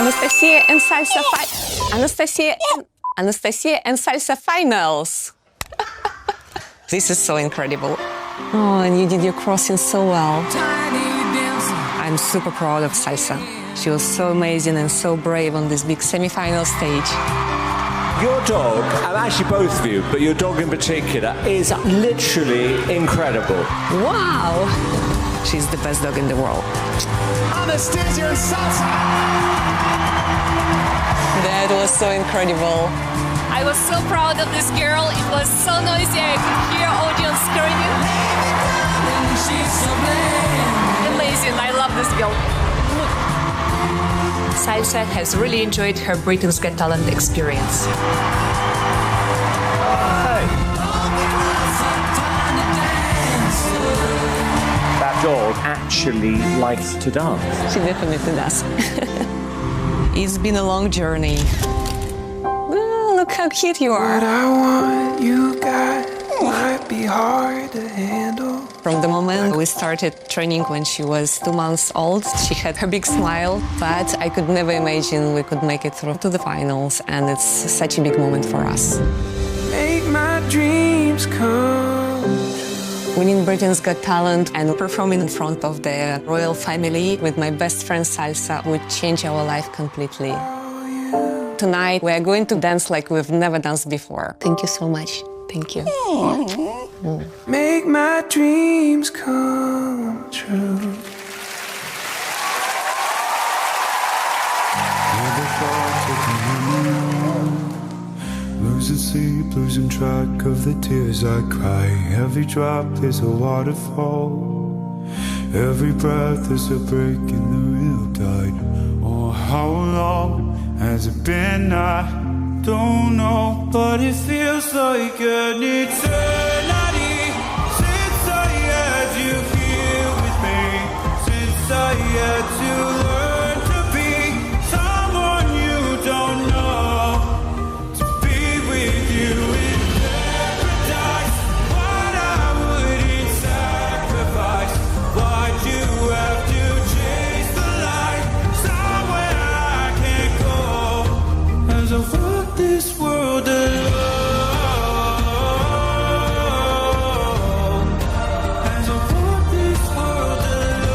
Anastasia and Salsa finals. This is so incredible. Oh, and you did your crossing so well. I'm super proud of Salsa. She was so amazing and so brave on this big semi-final stage. Your dog, and actually both of you, but your dog in particular, is literally incredible. Wow! She's the best dog in the world. Anastasia Salsa! That was so incredible. I was so proud of this girl. It was so noisy. I could hear audience screaming. Amazing. I love this girl. Salsa has really enjoyed her Britain's Got Talent experience. That dog actually likes to dance. She definitely does. It's been a long journey. Oh, look how cute you are. What I want, you got, might be hard to handle. From the moment we started training when she was 2 months old, she had her big smile, but I could never imagine we could make it through to the finals, and it's such a big moment for us. Make my dreams come true. Winning Britain's Got Talent and performing in front of the royal family with my best friend Salsa would change our life completely. Tonight we are going to dance like we've never danced before. Thank you so much. Thank you. Make my dreams come true. Losing sleep, losing track of the tears I cry. Every drop is a waterfall. Every breath is a break in the real tide. Oh, how long has it been? I don't know, but it feels like an eternity since I had you here with me, since I had to learn to be someone you don't know, to be with you in paradise. What I wouldn't sacrifice, why'd you have to chase the light somewhere I can't go? As I walk this world alone, as I walk this world alone.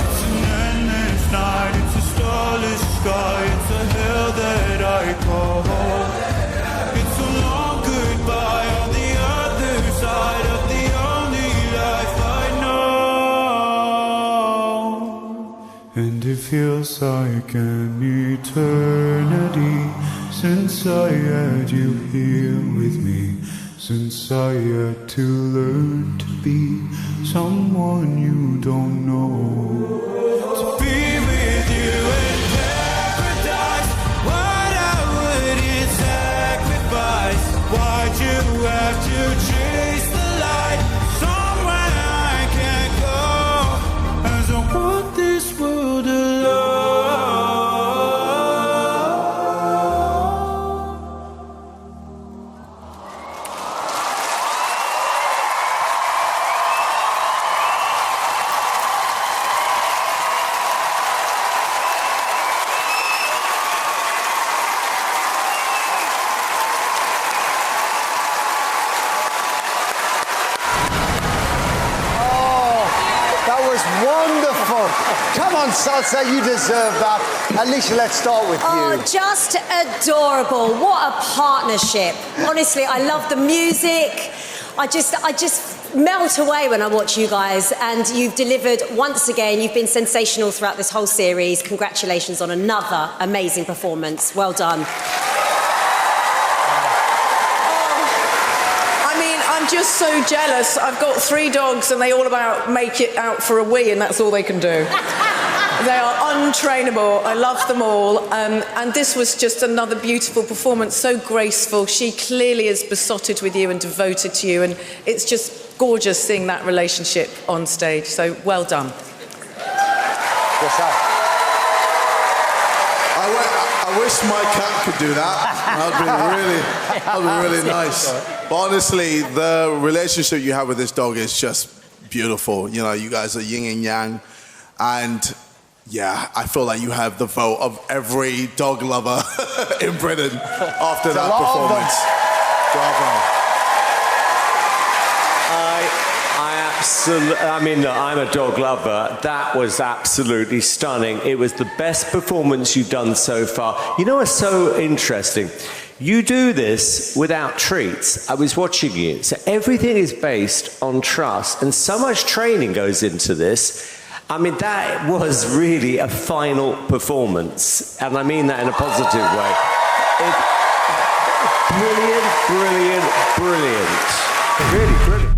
It's an endless night, it's a starless sky, it's a hell that I call home. It's a long goodbye on the other side of the only life I know. And it feels like an eternity since I had you here with me, since I had to learn to be someone you don't know. To be with you in paradise, what I wouldn't sacrifice. Why'd you have to chase the light somewhere I can't go? As I walk this world alone. That was wonderful. Come on, Salsa, you deserve that. Alicia, let's start with Oh, you. just adorable. What a partnership. Honestly, I love the music. I just melt away when I watch you guys, and you've delivered once again. You've been sensational throughout this whole series. Congratulations on another amazing performance. Well done. I'm just so jealous. I've got 3 dogs and they all about make it out for a wee, and that's all they can do. They are untrainable. I love them all. And this was just another beautiful performance, so graceful. She clearly is besotted with you and devoted to you, and it's just gorgeous seeing that relationship on stage. So well done. Yes, sir. I wish my cat could do that. That'd be really nice. But honestly, the relationship you have with this dog is just beautiful. You know, you guys are yin and yang. And yeah, I feel like you have the vote of every dog lover in Britain after that performance. Bravo. I mean, look, I'm a dog lover. That was absolutely stunning. It was the best performance you've done so far. You know what's so interesting? You do this without treats. I was watching you. So everything is based on trust, and so much training goes into this. I mean, that was really a final performance, and I mean that in a positive way. Brilliant, brilliant, brilliant. Really brilliant.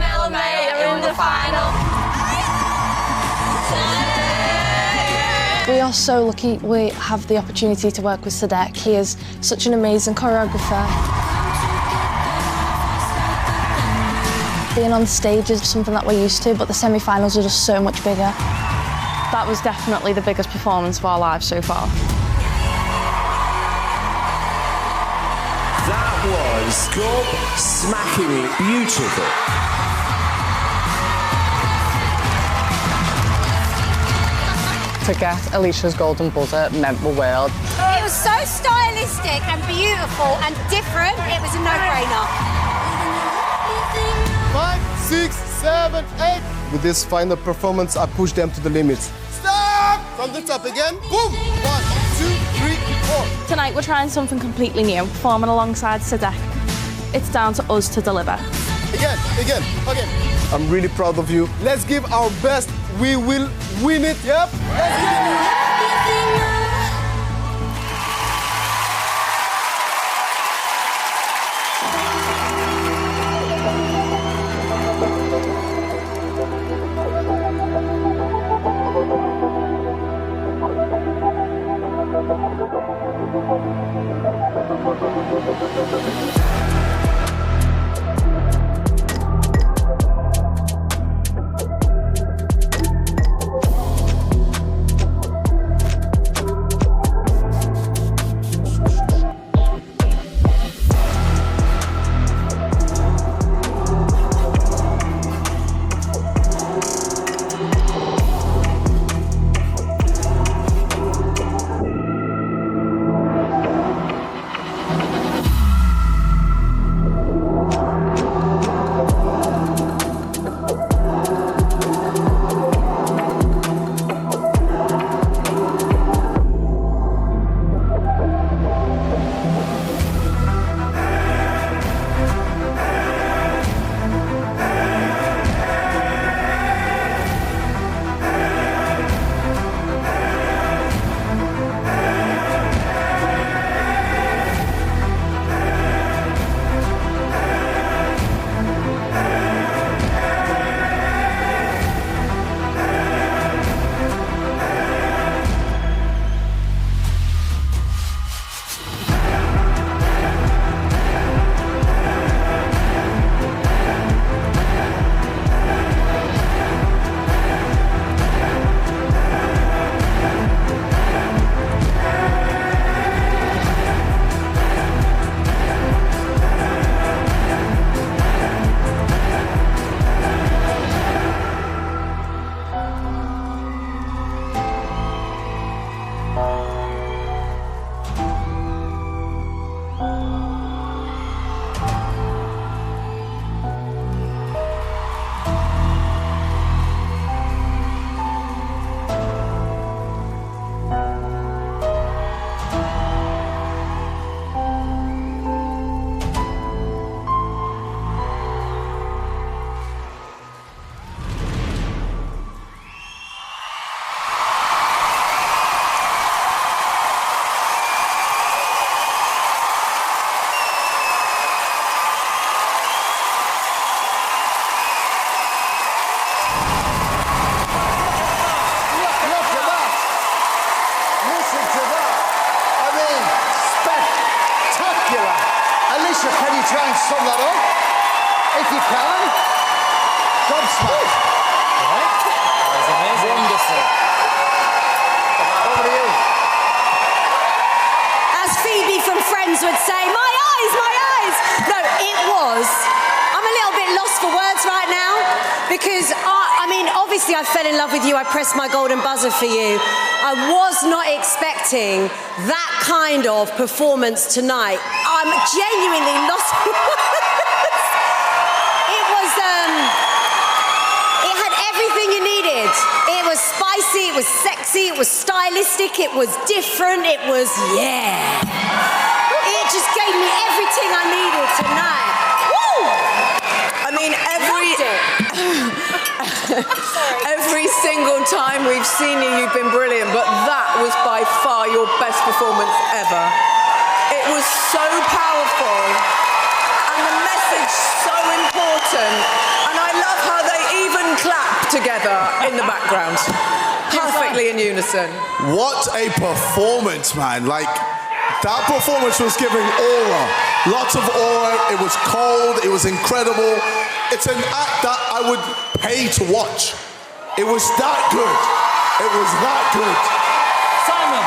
LMA are in the final. We are so lucky we have the opportunity to work with Sadeck. He is such an amazing choreographer. Being on stage is something that we're used to, but the semi-finals are just so much bigger. That was definitely the biggest performance of our lives so far. That was gob-smackingly beautiful. To get Alicia's golden buzzer meant the world. It was so stylistic and beautiful and different, it was a no-brainer. 5, 6, 7, 8. With this final performance, I pushed them to the limits. Stop! From the top again. Boom! 1, 2, 3, 4. Tonight we're trying something completely new, performing alongside Sadeck. It's down to us to deliver. Again. I'm really proud of you. Let's give our best. We will win it. Yep. Let's go. Because because, I mean, obviously I fell in love with you. I pressed my golden buzzer for you. I was not expecting that kind of performance tonight. I'm genuinely lost for words. It had everything you needed. It was spicy, it was sexy, it was stylistic, it was different, it was, yeah. It just gave me everything I needed tonight. Woo! I mean, every single time we've seen you, you've been brilliant, but that was by far your best performance ever. It was so powerful, and the message so important, and I love how they even clap together in the background. Perfectly in unison. What a performance, man. Like, that performance was giving aura. Lots of aura. It was cold. It was incredible. It's an act that I would pay to watch. It was that good. It was that good. Simon!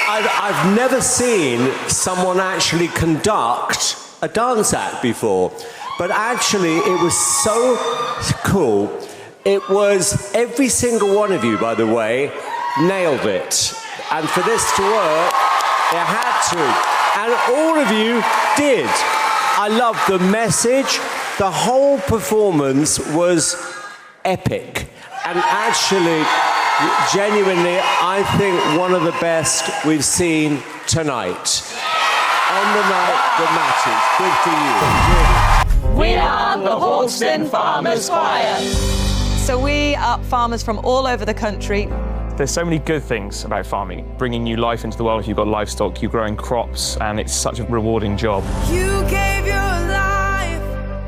I've never seen someone actually conduct a dance act before, but actually it was so cool. It was every single one of you, by the way, nailed it. And for this to work, it had to. And all of you did. I loved the message. The whole performance was epic. And actually, genuinely, I think one of the best we've seen tonight. On the night, the matches. Good for you. We are the Hawkstone Farmers Choir. So we are farmers from all over the country. There's so many good things about farming, bringing new life into the world. If you've got livestock, you're growing crops, and it's such a rewarding job. You gave your life.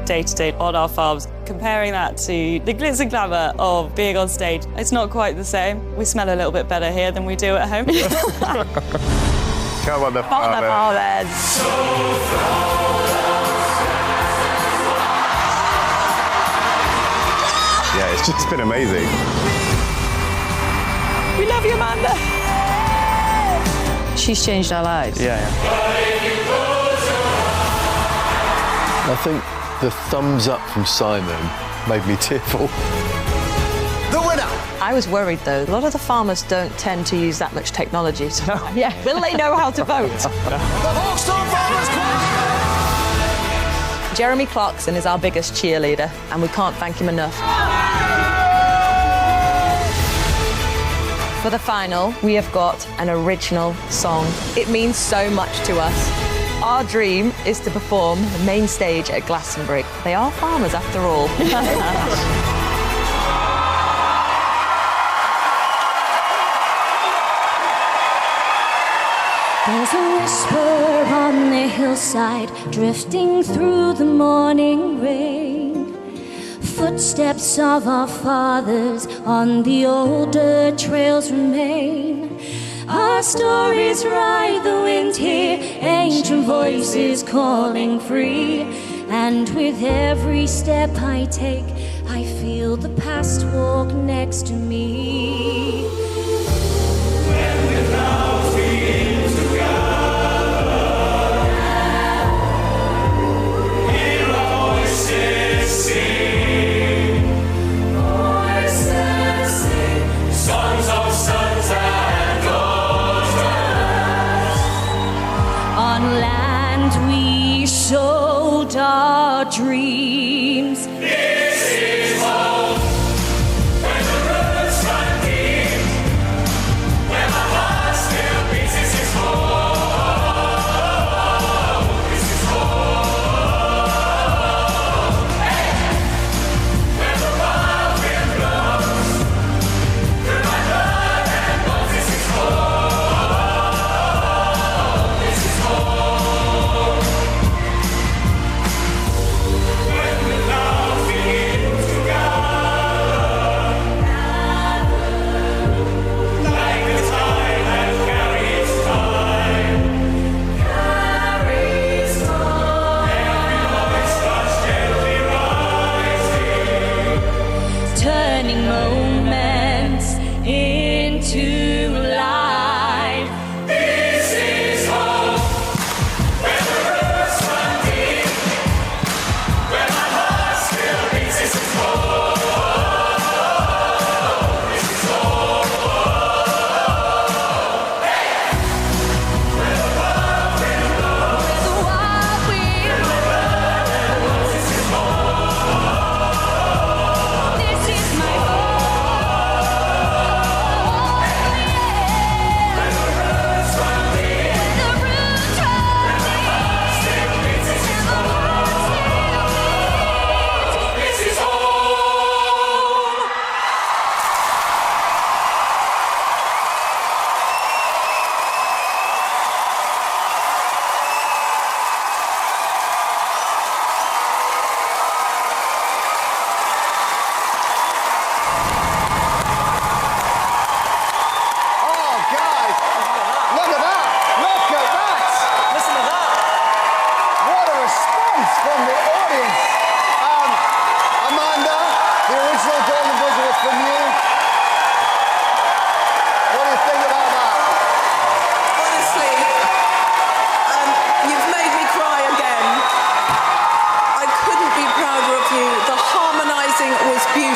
Day to day on our farms, comparing that to the glitz and glamour of being on stage, it's not quite the same. We smell a little bit better here than we do at home. Come on, the farmers. Yeah, it's just been amazing. We love you, Amanda. She's changed our lives. Yeah. I think the thumbs up from Simon made me tearful. The winner! I was worried, though. A lot of the farmers don't tend to use that much technology. So, yeah, will they know how to vote? The Hawkstone Farmers Choir! Jeremy Clarkson is our biggest cheerleader, and we can't thank him enough. For the final, we have got an original song. It means so much to us. Our dream is to perform the main stage at Glastonbury. They are farmers, after all. There's a whisper on the hillside, drifting through the morning rain. Footsteps of our fathers on the older trails remain. Our stories ride the wind here, ancient voices calling free. And with every step I take, I feel the past walk next to me. When the clouds begin to gather, hear our voices sing. Voices sing, songs of sons and daughters. On land we sowed our dreams. This is home, where the roots run deep, where my heart still beats. This is home, this is home. Hey! Where the wild wind blows through my blood and bones. This is home, this is home. When the clouds begin to gather, like the tide that carries time, every voice starts gently rising, turning moments into life. This is home, where the roots run deep, where my heart still beats. This is home.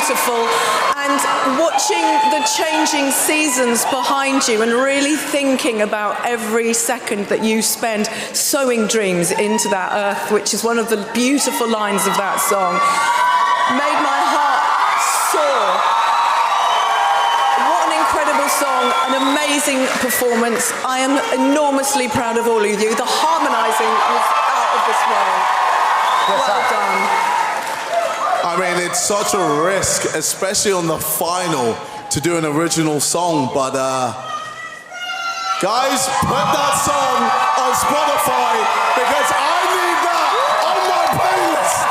beautiful. And watching the changing seasons behind you and really thinking about every second that you spend sowing dreams into that earth, which is one of the beautiful lines of that song, made my heart soar. What an incredible song, an amazing performance. I am enormously proud of all of you. The harmonising was out of this world. Well done. I mean, it's such a risk, especially on the final, to do an original song, but guys, put that song on Spotify because I need that on my playlist.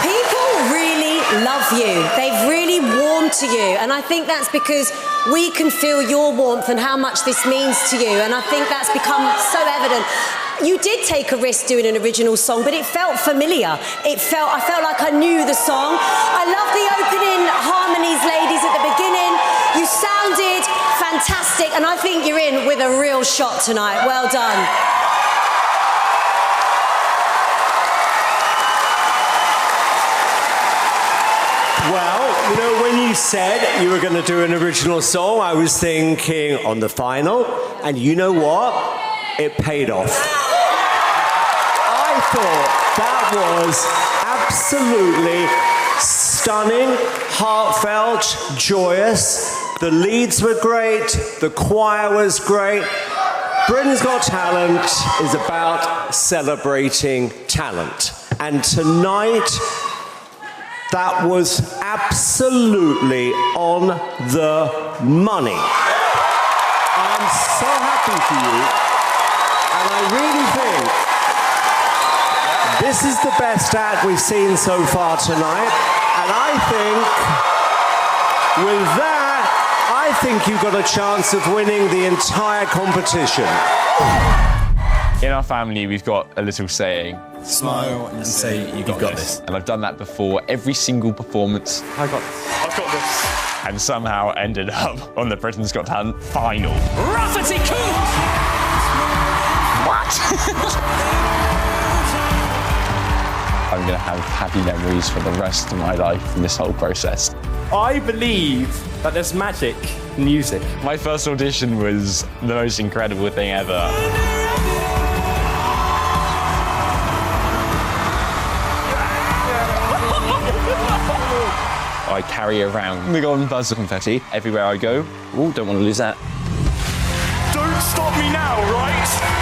People really love you. They've really warmed to you. And I think that's because we can feel your warmth and how much this means to you. And I think that's become so evident. You did take a risk doing an original song, but it felt familiar. I felt like I knew the song. I love the opening harmonies, ladies, at the beginning. You sounded fantastic, and I think you're in with a real shot tonight. Well done. Well, you know, when you said you were going to do an original song, I was thinking on the final, and you know what? It paid off. I thought that was absolutely stunning, heartfelt, joyous. The leads were great, the choir was great. Britain's Got Talent is about celebrating talent. And tonight, that was absolutely on the money. I'm so happy for you, and I really think this is the best act we've seen so far tonight, and I think with that, I think you've got a chance of winning the entire competition. In our family, we've got a little saying. Smile and say, you've got this. And I've done that before every single performance. I've got this. And somehow ended up on the Britain's Got Talent final. Rafferty Coope! What? I'm going to have happy memories for the rest of my life from this whole process. I believe that there's magic in music. My first audition was the most incredible thing ever. I carry around the golden buzzer confetti everywhere I go. Oh, don't want to lose that. Don't stop me now, right?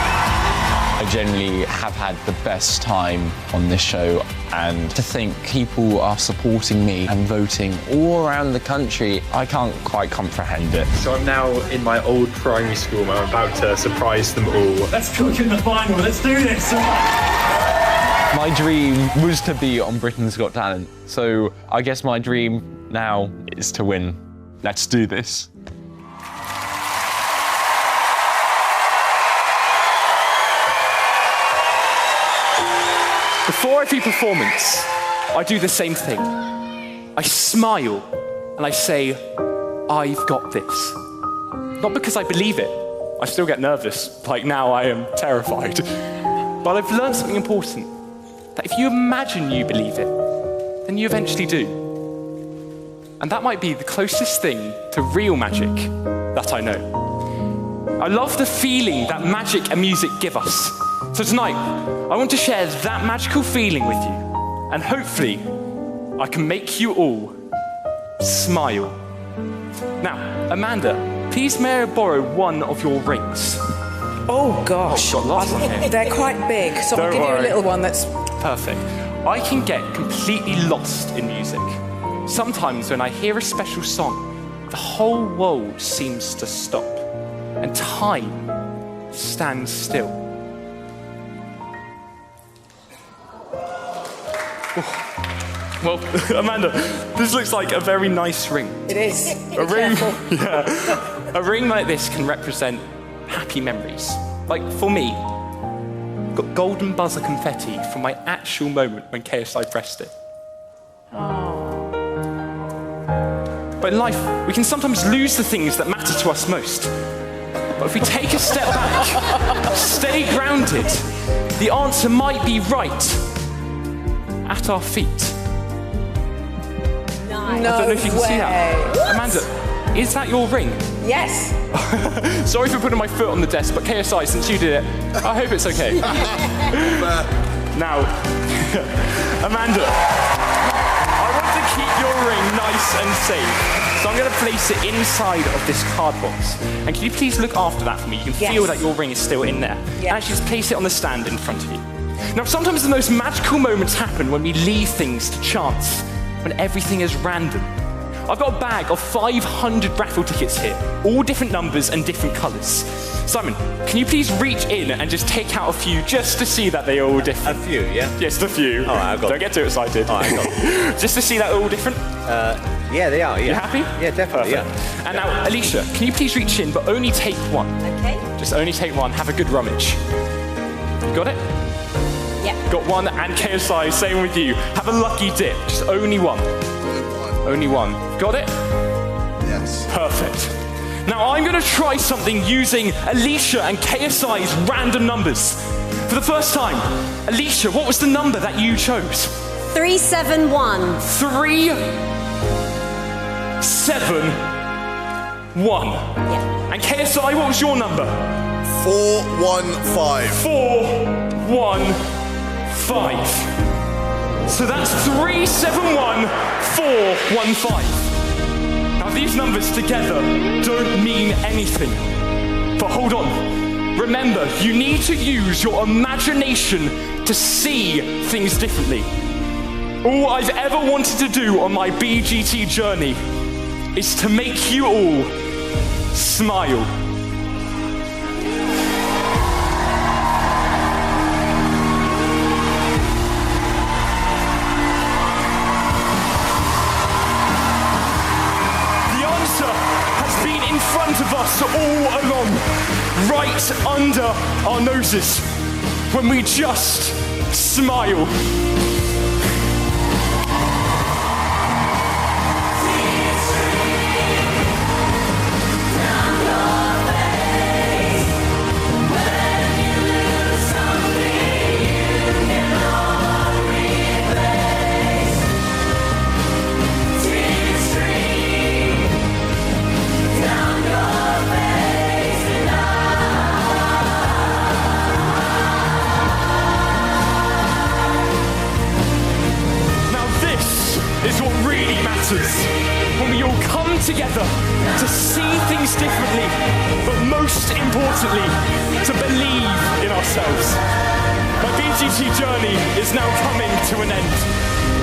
I generally have had the best time on this show, and to think people are supporting me and voting all around the country, I can't quite comprehend it. So I'm now in my old primary school and I'm about to surprise them all. Let's cook in the final, let's do this! My dream was to be on Britain's Got Talent, so I guess my dream now is to win. Let's do this. Before every performance, I do the same thing. I smile and I say, I've got this. Not because I believe it. I still get nervous, like now I am terrified. But I've learned something important. That if you imagine you believe it, then you eventually do. And that might be the closest thing to real magic that I know. I love the feeling that magic and music give us. So tonight, I want to share that magical feeling with you. And hopefully, I can make you all smile. Now, Amanda, please may I borrow one of your rings? Oh, gosh. Oh, got lots of them. They're quite big, so I'll give you a little one that's... Perfect. I can get completely lost in music. Sometimes when I hear a special song, the whole world seems to stop and time stands still. Oh. Well, Amanda, this looks like a very nice ring. It is. A ring, yeah. A ring like this can represent happy memories. Like for me, got golden buzzer confetti from my actual moment when KSI pressed it. But in life, we can sometimes lose the things that matter to us most. But if we take a step back, stay grounded, the answer might be right. at our feet. Nice. I don't know if you can see that. What? Amanda, is that your ring? Yes. Sorry for putting my foot on the desk, but KSI, since you did it, I hope it's okay. Now, Amanda, I want to keep your ring nice and safe. So I'm going to place it inside of this card box. And can you please look after that for me? You can feel that your ring is still in there. And actually just place it on the stand in front of you. Now, sometimes the most magical moments happen when we leave things to chance, when everything is random. I've got a bag of 500 raffle tickets here, all different numbers and different colours. Simon, can you please reach in and just take out a few just to see that they are all different? A few, yeah? Yes, a few. All right, I've got Don't get too excited. All right, I got them. Just to see that they're all different? Yeah, they are, yeah. You happy? Yeah, definitely, Perfect. And now, Alicia, can you please reach in, but only take one? Okay. Just only take one. Have a good rummage. You got it? Yeah. Got one, and KSI, same with you. Have a lucky dip. Just only one. Only one. Got it? Yes. Perfect. Now I'm going to try something using Alicia and KSI's random numbers. For the first time, Alicia, what was the number that you chose? 371. 371. Yeah. And KSI, what was your number? 415. 415. So that's 371415. Now these numbers together don't mean anything. But hold on. Remember, you need to use your imagination to see things differently. All I've ever wanted to do on my BGT journey is to make you all smile. Of us all along, right under our noses, when we just smile. When we all come together to see things differently, but most importantly, to believe in ourselves. My BGT journey is now coming to an end,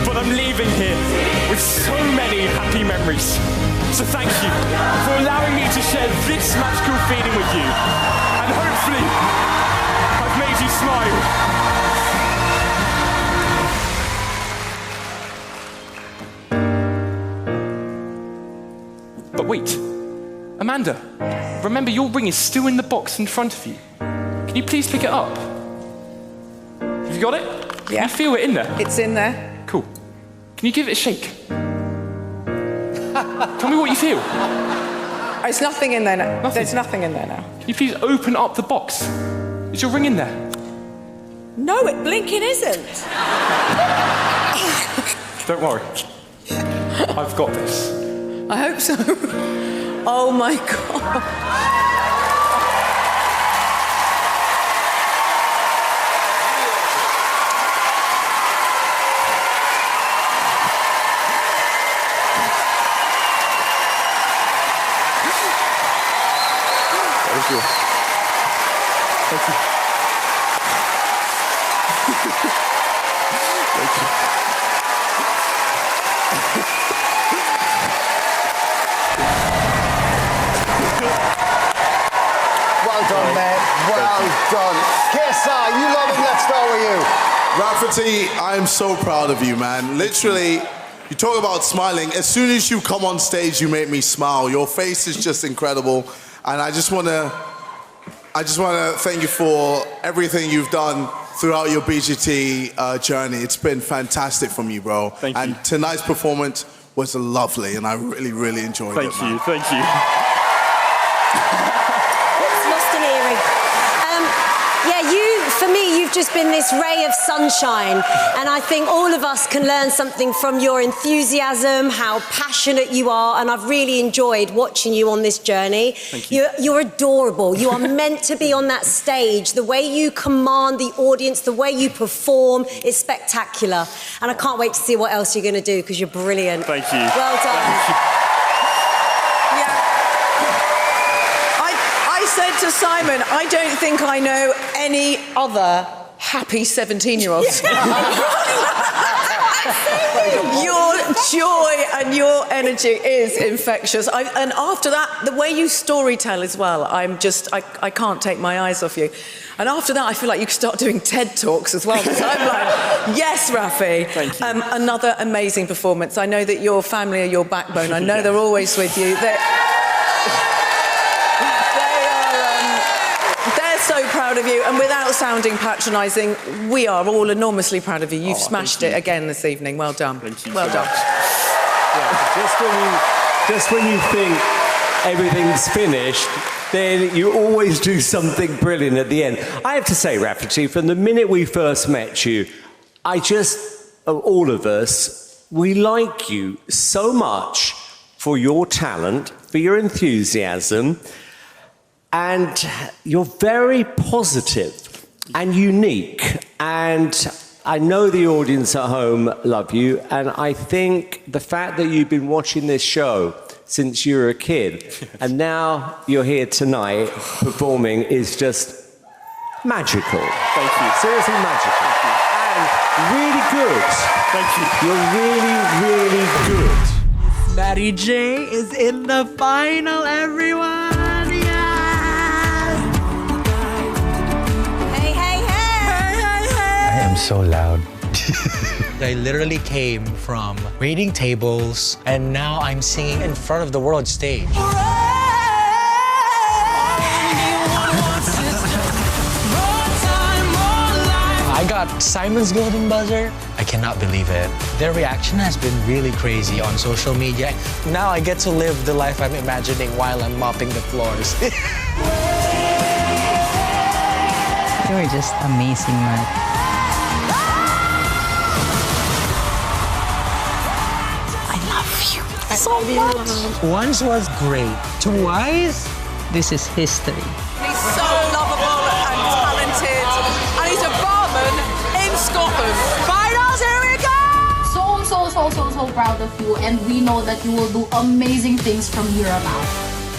but I'm leaving here with so many happy memories. So thank you for allowing me to share this magical feeling with you, and hopefully I've made you smile. But wait, Amanda, remember your ring is still in the box in front of you. Can you please pick it up? Have you got it? Yeah. Can you feel it in there? It's in there. Cool. Can you give it a shake? Tell me what you feel. There's nothing in there now. Nothing. There's nothing in there now. Can you please open up the box? Is your ring in there? No, it blinking isn't. Don't worry. I've got this. I hope so. Oh my God. Thank you. Thank you. Thank you. Well done, mate. Well done. KSI, you love him. Let's start with you. Rafferty, I'm so proud of you, man. Literally, you talk about smiling. As soon as you come on stage, you make me smile. Your face is just incredible. And I just want to thank you for everything you've done throughout your BGT journey. It's been fantastic from you, bro. Thank you. And tonight's performance was lovely, and I really, really enjoyed it, man. Thank you. Lost an earring. For me, you've just been this ray of sunshine. And I think all of us can learn something from your enthusiasm, how passionate you are, and I've really enjoyed watching you on this journey. Thank you. You're adorable. You are meant to be on that stage. The way you command the audience, the way you perform is spectacular. And I can't wait to see what else you're going to do, because you're brilliant. Thank you. Well done. Thank you. I said to Simon, I don't think I know any other happy 17-year-olds. Your joy and your energy is infectious. And after that, the way you storytell as well, I can't take my eyes off you. And after that, I feel like you could start doing TED Talks as well, because I'm like, yes, Rafi. Thank you. Another amazing performance. I know that your family are your backbone. I know they're always with you. They're so proud of you, and without sounding patronising, we are all enormously proud of you. You've smashed it again this evening. Well done. Thank you. Well so done. much. Yeah, just when you think everything's finished, then you always do something brilliant at the end. I have to say, Rafferty, from the minute we first met you, all of us, we like you so much for your talent, for your enthusiasm, and you're very positive and unique. And I know the audience at home love you, and I think the fact that you've been watching this show since you were a kid, and now you're here tonight performing is just magical. Thank you. Seriously magical. And really good. Thank you. You're really, really good. Matty J is in the final, everyone. I am so loud. I literally came from waiting tables, and now I'm singing in front of the world stage. I got Simon's golden buzzer. I cannot believe it. Their reaction has been really crazy on social media. Now I get to live the life I'm imagining while I'm mopping the floors. You're just amazing, Matt. So much. Once was great. Twice, this is history. He's so lovable and talented, and he's a barman in Scotland. Finals, here we go! So proud of you, and we know that you will do amazing things from here on out.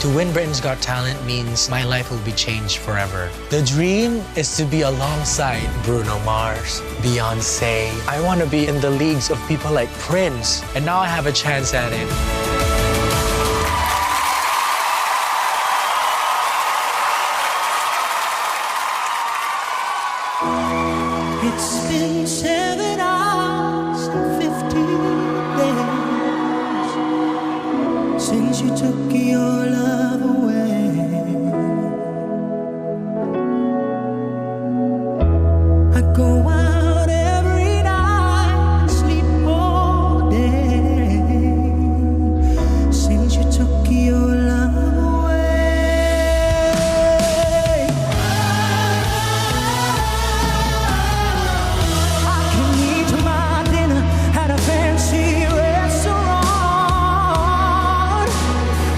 To win Britain's Got Talent means my life will be changed forever. The dream is to be alongside Bruno Mars, Beyonce. I want to be in the leagues of people like Prince, and now I have a chance at it. It's been 7 hours and 15 days since you took your love away. I go out every night, sleep all day since you took your love away. I can eat my dinner at a fancy restaurant,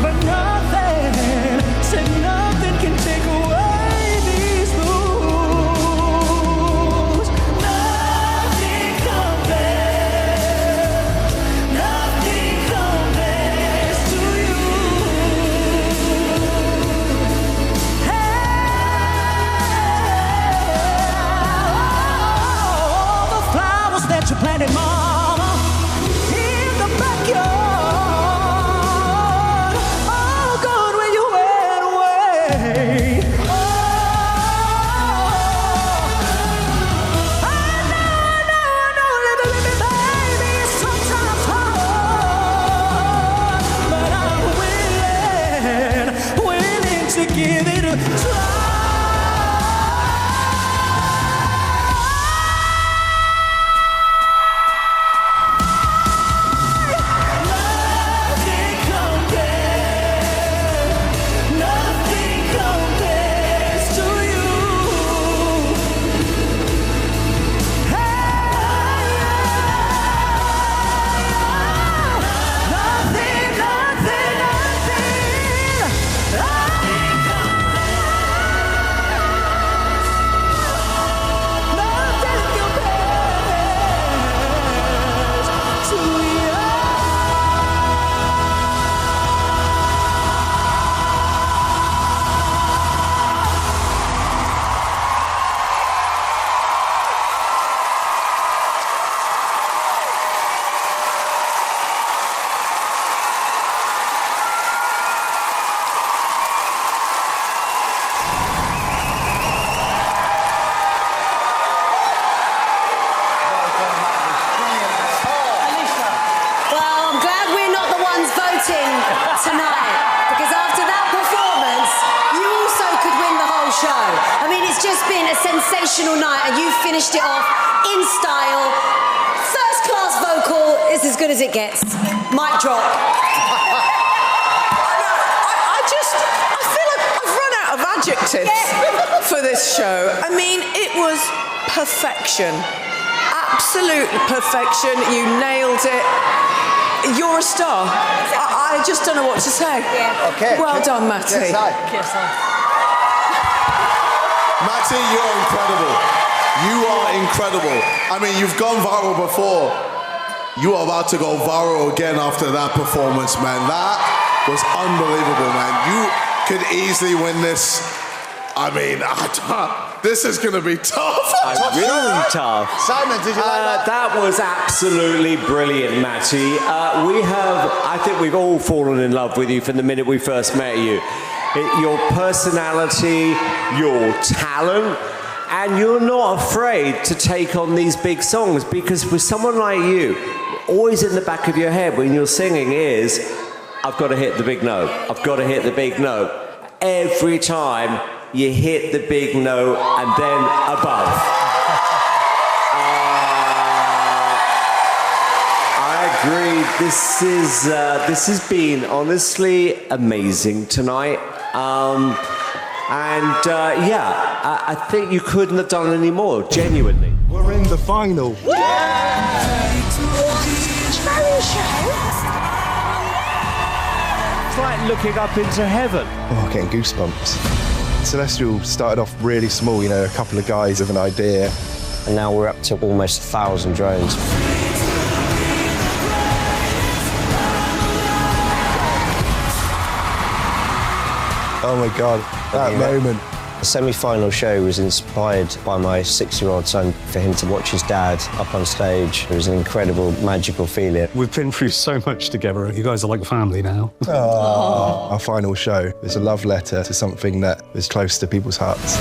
but nothing, said nothing can take away these blues. Nothing compares to you. All the flowers that you planted, Mama, in the backyard, all gone when you went away. I know, living, baby, is sometimes hard, but I'm willing to give it a try. just been a sensational night, and you finished it off in style. First class vocal is as good as it gets. Mic drop. I feel like I've run out of adjectives for this show. I mean, it was perfection. Absolute perfection. You nailed it. You're a star. I just don't know what to say. Yeah. Okay. Well done, Matty. Yes, Matty, you're incredible. You are incredible. I mean, you've gone viral before. You are about to go viral again after that performance, man. That was unbelievable, man. You could easily win this. I mean, this is going to be tough. Really tough. Simon, did you like that? That was absolutely brilliant, Matty. I think we've all fallen in love with you from the minute we first met you. Your personality, your talent, and you're not afraid to take on these big songs, because with someone like you, always in the back of your head when you're singing is, I've got to hit the big note. I've got to hit the big note. Every time you hit the big note and then above. I agree. This has been honestly amazing tonight. I think you couldn't have done any more, genuinely. We're in the final. It's like looking up into heaven. Oh, I'm getting goosebumps. Celestial started off really small, you know, a couple of guys with an idea. And now we're up to almost 1,000 drones. Oh my God, that moment. The semi-final show was inspired by my 6-year-old son, for him to watch his dad up on stage. It was an incredible, magical feeling. We've been through so much together. You guys are like family now. Our final show is a love letter to something that is close to people's hearts.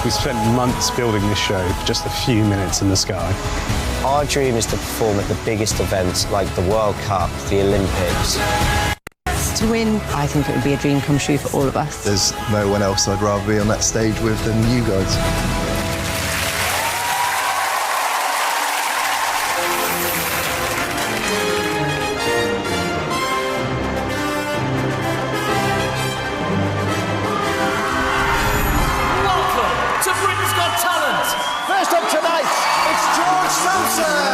We spent months building this show for just a few minutes in the sky. Our dream is to perform at the biggest events like the World Cup, the Olympics. To win, I think it would be a dream come true for all of us. There's no one else I'd rather be on that stage with than you guys. Welcome to Britain's Got Talent. First up tonight, it's George Samson.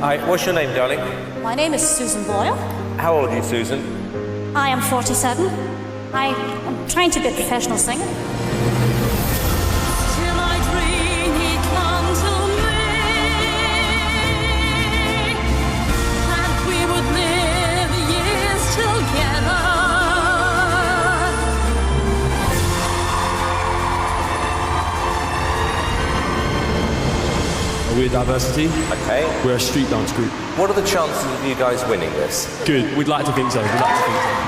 Hi, what's your name, darling? My name is Susan Boyle. How old are you, Susan? I am 47. I am trying to be a professional singer. We're Diversity. Okay. We're a street dance group. What are the chances of you guys winning this? Good. We'd like to think so. We'd like to think so.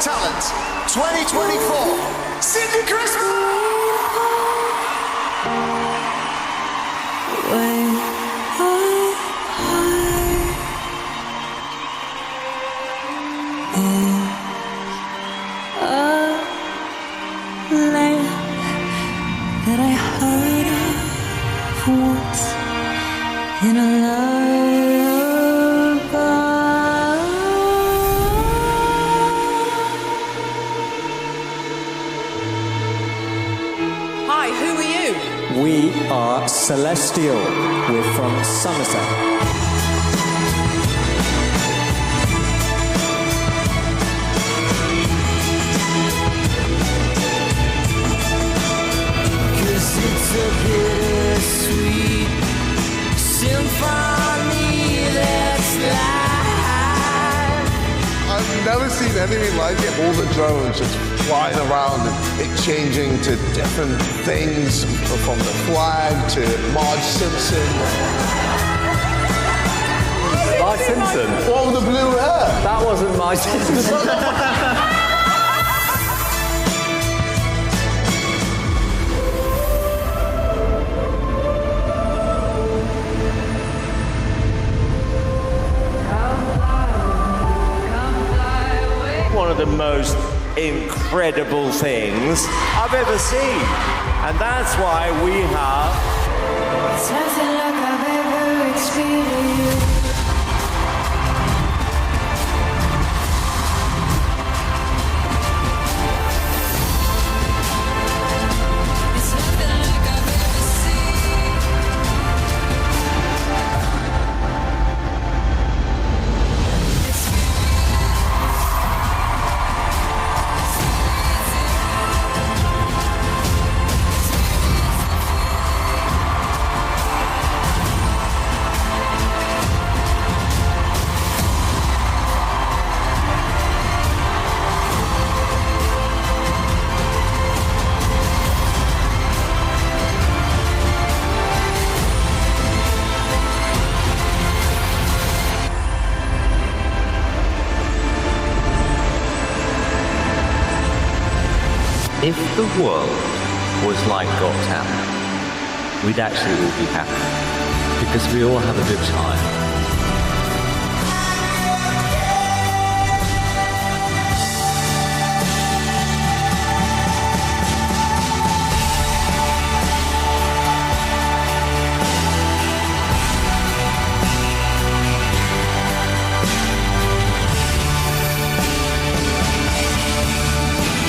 Talent 2024, Sydney Christmas. land that I heard of once in a lullaby. Hi, who are you? We are Celestial. We're from Somerset. It's a bittersweet symphony that's live. I've never seen anything like it. All the drones just flying around and it changing to different things, from the flag to Marge Simpson. Marge Simpson? What with the blue hair? That wasn't Marge Simpson. One of the most incredible things I've ever seen. And that's why we have... It's nothing like I've ever experienced. If the world was like Got Talent, we'd actually all be happy because we all have a good time.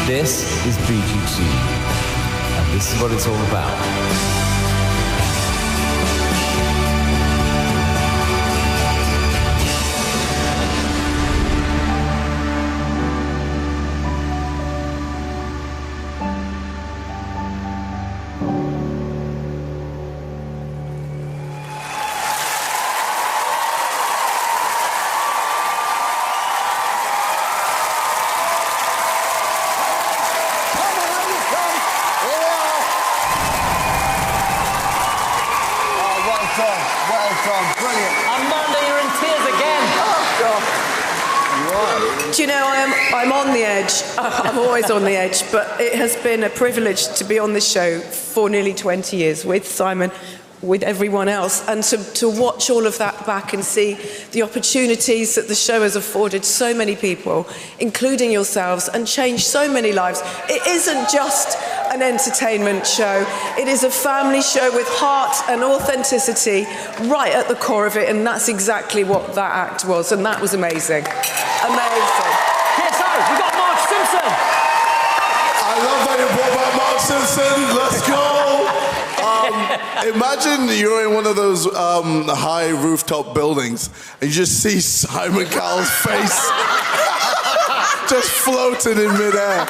This is BGT, and this is what it's all about. Do you know, I'm on the edge. I'm always on the edge, but it has been a privilege to be on this show for nearly 20 years with Simon, with everyone else, and to watch all of that back and see the opportunities that the show has afforded so many people, including yourselves, and changed so many lives. It isn't just an entertainment show. It is a family show with heart and authenticity right at the core of it, and that's exactly what that act was, and that was amazing. Amazing. PSO, we got Marge Simpson. I love that you brought back Marge Simpson. Let's go. Imagine you're in one of those high rooftop buildings and you just see Simon Cowell's face just floating in midair.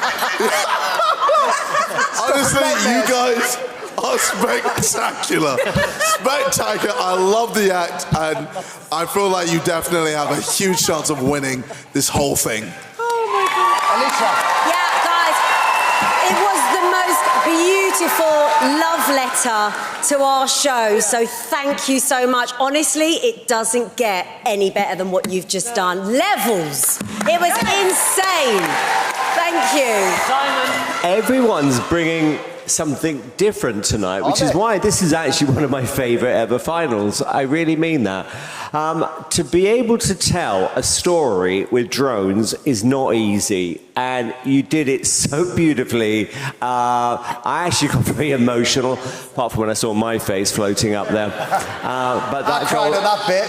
Honestly, you guys are spectacular. Spectacular. I love the act, and I feel like you definitely have a huge chance of winning this whole thing. Oh my God. Alicia. Yeah, guys, it was the most beautiful love letter to our show, so thank you so much. Honestly, it doesn't get any better than what you've just done. Levels. It was insane. Thank you. Everyone's bringing something different tonight, which is why this is actually one of my favourite ever finals. I really mean that. To be able to tell a story with drones is not easy, and you did it so beautifully. I actually got very emotional, apart from when I saw my face floating up there. But that I cried at that bit.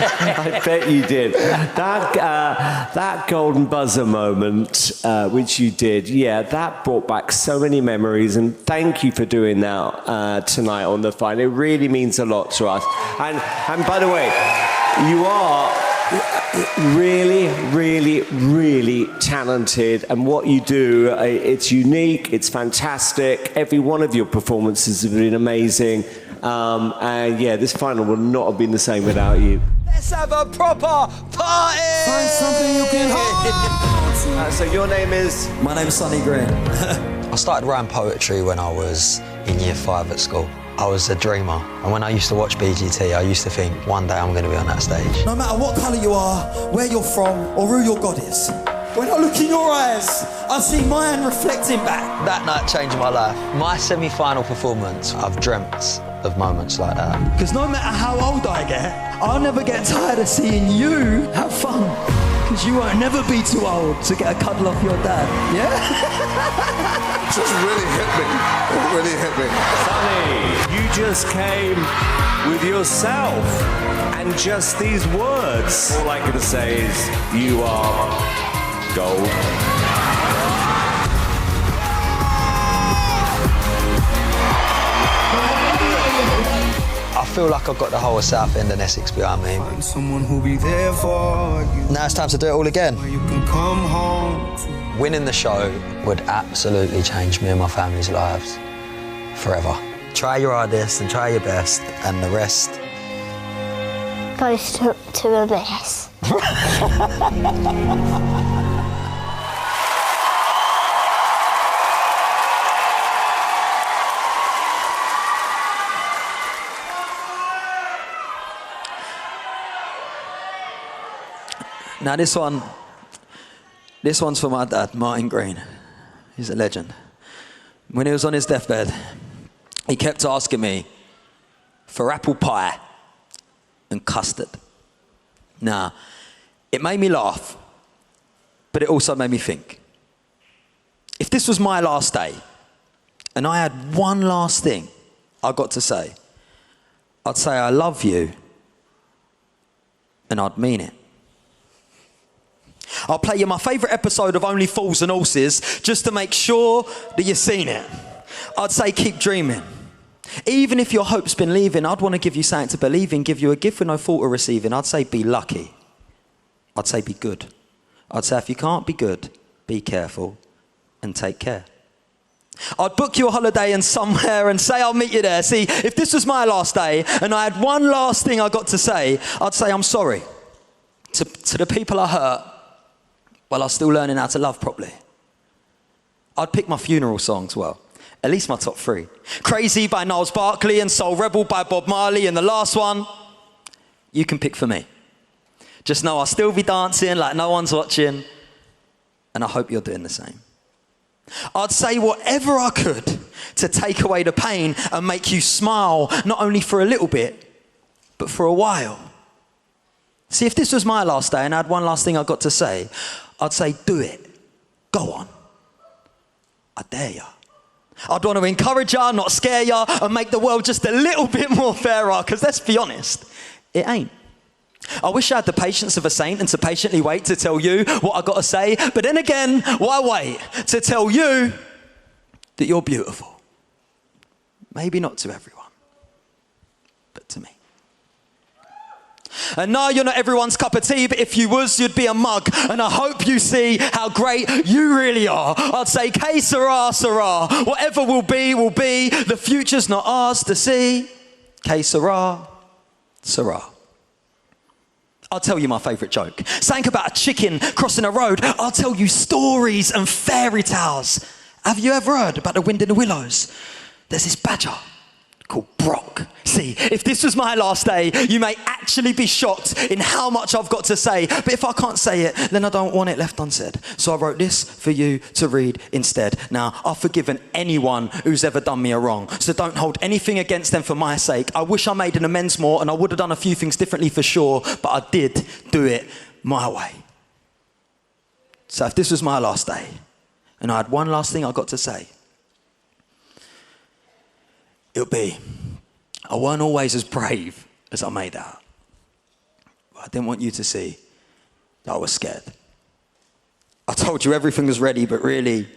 I bet you did. That golden buzzer moment, which you did, yeah, that brought back so many memories, and thank you for doing that tonight on the final. It really means a lot to us. And by the way, you are really, really, really talented, and what you do, it's unique, it's fantastic. Every one of your performances have been amazing. And yeah, this final would not have been the same without you. Let's have a proper party! Find something you can hold. So your name is? My name's Sonny Green. I started writing poetry when I was in year 5 at school. I was a dreamer, and when I used to watch BGT, I used to think, one day I'm going to be on that stage. No matter what colour you are, where you're from, or who your God is, when I look in your eyes, I see mine reflecting back. That night changed my life. My semi-final performance, I've dreamt of moments like that. Because no matter how old I get, I'll never get tired of seeing you have fun. Because you won't never be too old to get a cuddle off your dad, yeah? It just really hit me. It really hit me. Sonny, you just came with yourself and just these words. All I can say is, you are gold. I feel like I've got the whole of South End and Essex behind me. Find someone who'll be there for you. Now it's time to do it all again. You can come home. Winning the show would absolutely change me and my family's lives forever. Try your hardest and try your best, and the rest goes to the best. Now this one's for my dad, Martin Green. He's a legend. When he was on his deathbed, he kept asking me for apple pie and custard. Now, it made me laugh, but it also made me think. If this was my last day, and I had one last thing I got to say, I'd say I love you, and I'd mean it. I'll play you my favourite episode of Only Fools and Horses just to make sure that you've seen it. I'd say keep dreaming. Even if your hope's been leaving, I'd want to give you something to believe in, give you a gift with no thought of receiving. I'd say be lucky. I'd say be good. I'd say if you can't be good, be careful and take care. I'd book you a holiday in somewhere and say I'll meet you there. See, if this was my last day and I had one last thing I got to say, I'd say I'm sorry to the people I hurt while I was still learning how to love properly. I'd pick my funeral songs, well, at least my top 3. Crazy by Niles Barkley and Soul Rebel by Bob Marley, and the last one, you can pick for me. Just know I'll still be dancing like no one's watching, and I hope you're doing the same. I'd say whatever I could to take away the pain and make you smile, not only for a little bit, but for a while. See, if this was my last day and I had one last thing I got to say, I'd say, do it. Go on. I dare ya. I'd want to encourage ya, not scare ya, and make the world just a little bit more fairer, because let's be honest, it ain't. I wish I had the patience of a saint and to patiently wait to tell you what I got to say, but then again, why wait to tell you that you're beautiful? Maybe not to everyone, but to me. And no, you're not everyone's cup of tea, but if you was, you'd be a mug. And I hope you see how great you really are. I'd say, que sera, sera. Whatever will be, will be. The future's not ours to see. Que sera, sera. I'll tell you my favourite joke. Something about a chicken crossing a road. I'll tell you stories and fairy tales. Have you ever heard about the wind in the willows? There's this badger called Brock. See, if this was my last day, you may actually be shocked in how much I've got to say. But if I can't say it, then I don't want it left unsaid. So I wrote this for you to read instead. Now, I've forgiven anyone who's ever done me a wrong. So don't hold anything against them for my sake. I wish I made an amends more, and I would have done a few things differently for sure, but I did do it my way. So if this was my last day, and I had one last thing I got to say, it would be, I weren't always as brave as I made out. But I didn't want you to see that I was scared. I told you everything was ready, but really,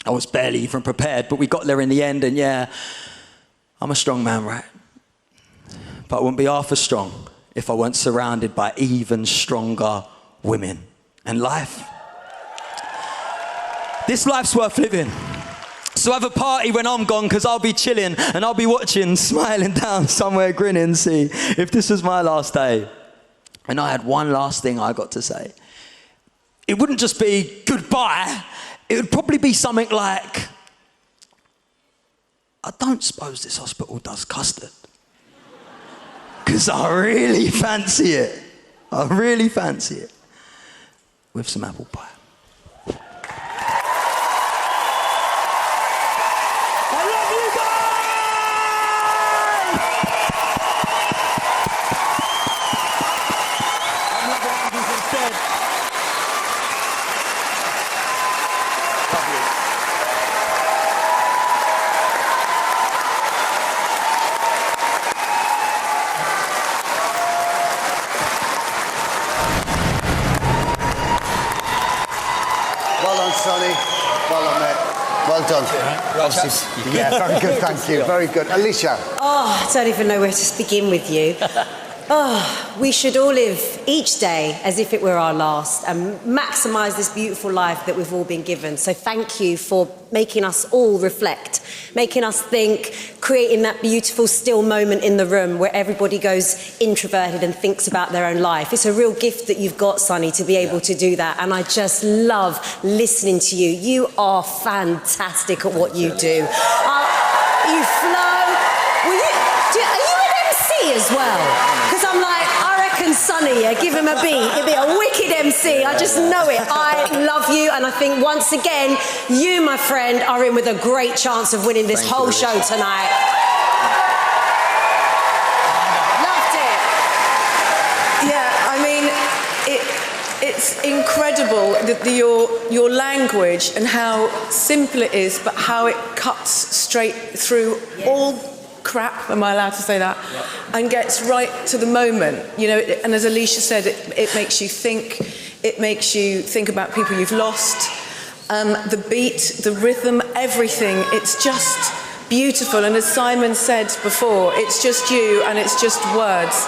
I was barely even prepared. But we got there in the end, and yeah, I'm a strong man, right? But I wouldn't be half as strong if I weren't surrounded by even stronger women. And life, this life's worth living. So have a party when I'm gone, because I'll be chilling and I'll be watching, smiling down somewhere, grinning. See, if this was my last day and I had one last thing I got to say, it wouldn't just be goodbye. It would probably be something like, I don't suppose this hospital does custard. Because I really fancy it. I really fancy it. With some apple pie. Sonny, well done, mate. Well done. Yeah, very good, thank you. Very good. Alicia. Oh, I don't even know where to begin with you. Oh, we should all live each day as if it were our last and maximise this beautiful life that we've all been given. So thank you for making us all reflect, making us think, creating that beautiful still moment in the room where everybody goes introverted and thinks about their own life. It's a real gift that you've got, Sonny, to be able to do that. And I just love listening to you. You are fantastic at what you do. You flow. Are you an MC as well? Because I'm like, I reckon Sonny, give him a beat. He'd be a wicked MC. I just know it. I love you, and I think once again, you, my friend, are in with a great chance of winning this whole show tonight. Loved it. Yeah, I mean, it's incredible that your language and how simple it is, but how it cuts straight through all crap, am I allowed to say that? Yeah. And gets right to the moment, you know, and as Alicia said, it makes you think, about people you've lost, the beat, the rhythm, everything, it's just beautiful. And as Simon said before, it's just you and it's just words,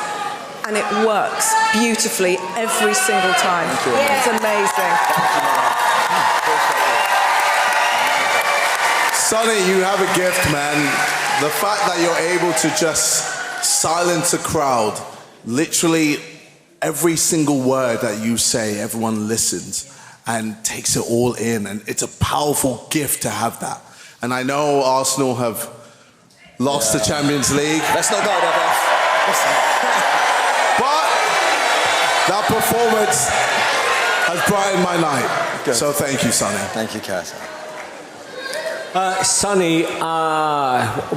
and it works beautifully every single time. Yeah. It's amazing. Sonny, you have a gift, man. The fact that you're able to just silence a crowd, literally every single word that you say, everyone listens and takes it all in. And it's a powerful gift to have that. And I know Arsenal have lost the Champions League. Let's not go there, But that performance has brightened my night. Good. So thank you, Sonny. Thank you, Cass. Sonny,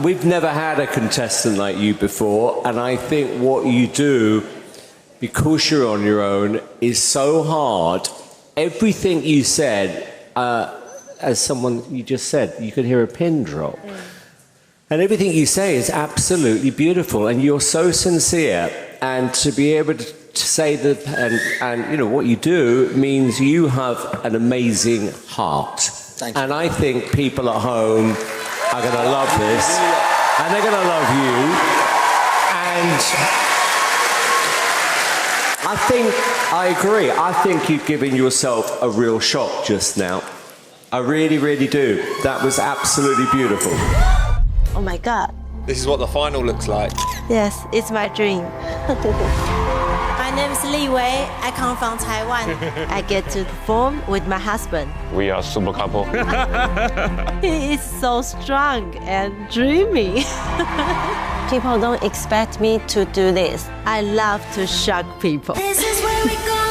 we've never had a contestant like you before, and I think what you do, because you're on your own, is so hard. Everything you said, as someone you just said, you could hear a pin drop. And everything you say is absolutely beautiful, and you're so sincere, and to be able to say that, and you know, what you do means you have an amazing heart. Thank you. And I think people at home are going to love this, and they're going to love you. And I agree. I think you've given yourself a real shot just now. I really, really do. That was absolutely beautiful. Oh my God. This is what the final looks like. Yes, it's my dream. My name is Liwei. I come from Taiwan. I get to perform with my husband. We are a super couple. He is so strong and dreamy. People don't expect me to do this. I love to shock people. This is where we go.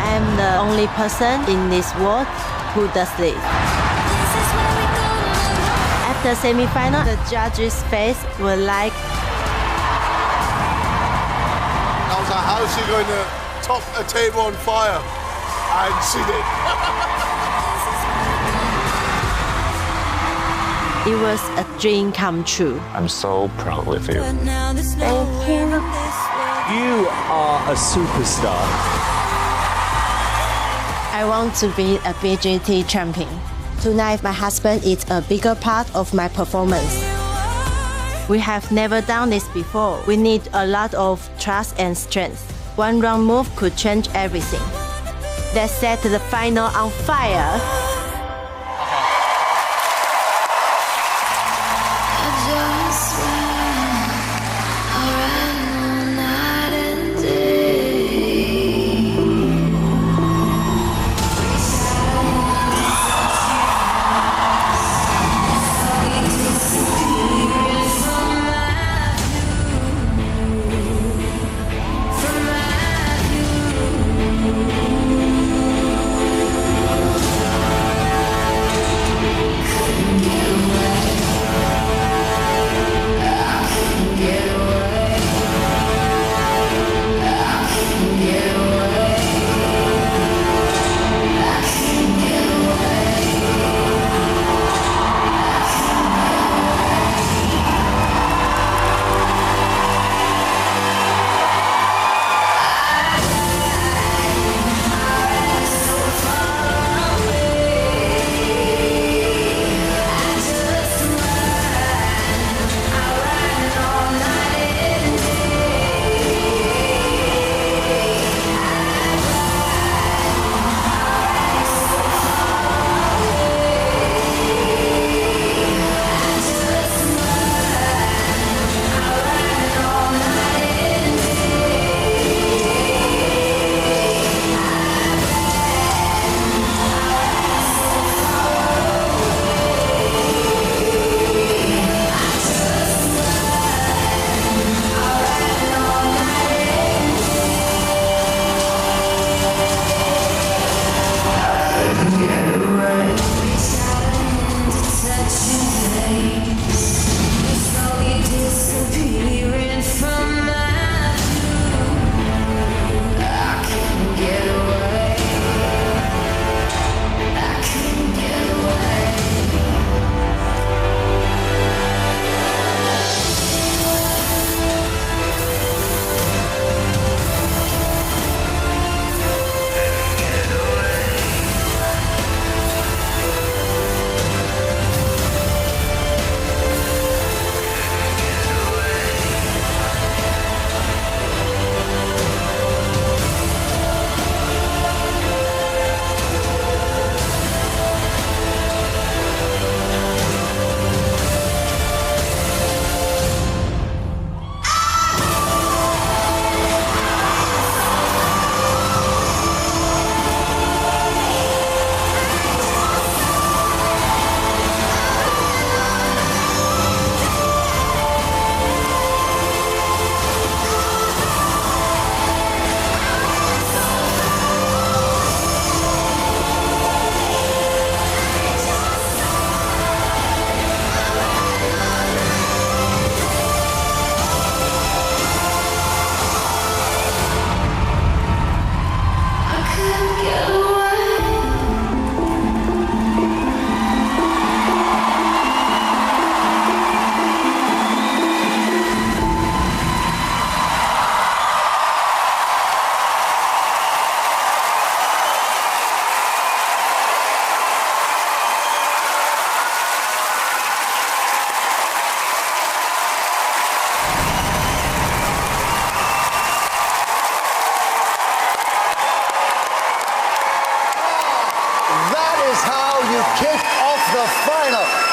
I'm the only person in this world who does this. After semi-final, the judges' face were like... I was like, how is she going to top a table on fire? And she did. It was a dream come true. I'm so proud with you. Thank you. You are a superstar. I want to be a BGT champion. Tonight, my husband is a bigger part of my performance. We have never done this before. We need a lot of trust and strength. One wrong move could change everything. Let's set the final on fire.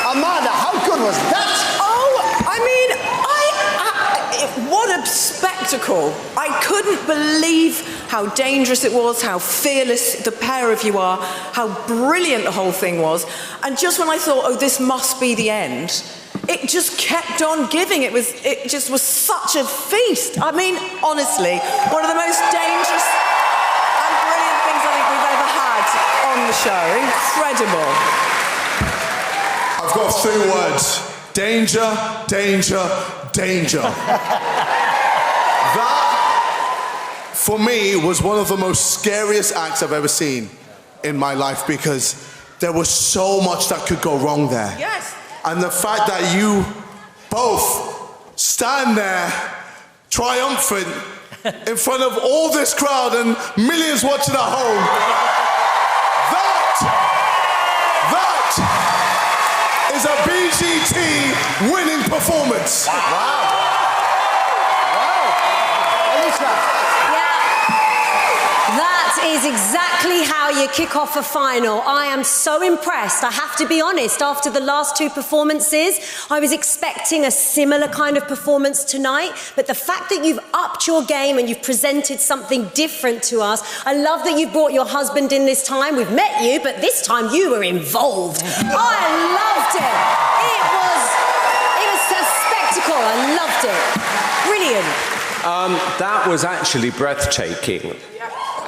Amanda, how good was that? Oh, I mean, I spectacle. I couldn't believe how dangerous it was, how fearless the pair of you are, how brilliant the whole thing was. And just when I thought, oh, this must be the end, it just kept on giving. It just was such a feast. I mean, honestly, one of the most dangerous and brilliant things I think we've ever had on the show. Incredible. I've got 3 words. Danger, danger, danger. That, for me, was one of the most scariest acts I've ever seen in my life because there was so much that could go wrong there. Yes. And the fact that you both stand there triumphant in front of all this crowd and millions watching at home, that is a BGT winning performance. Wow. That is exactly how you kick off a final. I am so impressed. I have to be honest, after the last 2 performances, I was expecting a similar kind of performance tonight, but the fact that you've upped your game and you've presented something different to us, I love that you've brought your husband in this time. We've met you, but this time you were involved. I loved it. It was a spectacle. I loved it. Brilliant. That was actually breathtaking.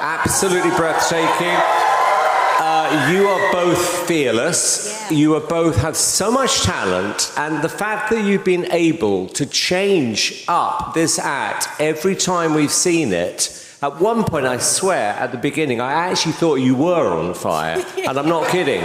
Absolutely breathtaking. You are both fearless. Yeah. You are both have so much talent, and the fact that you've been able to change up this act every time we've seen it. At one point, I swear, at the beginning, I actually thought you were on fire, and I'm not kidding.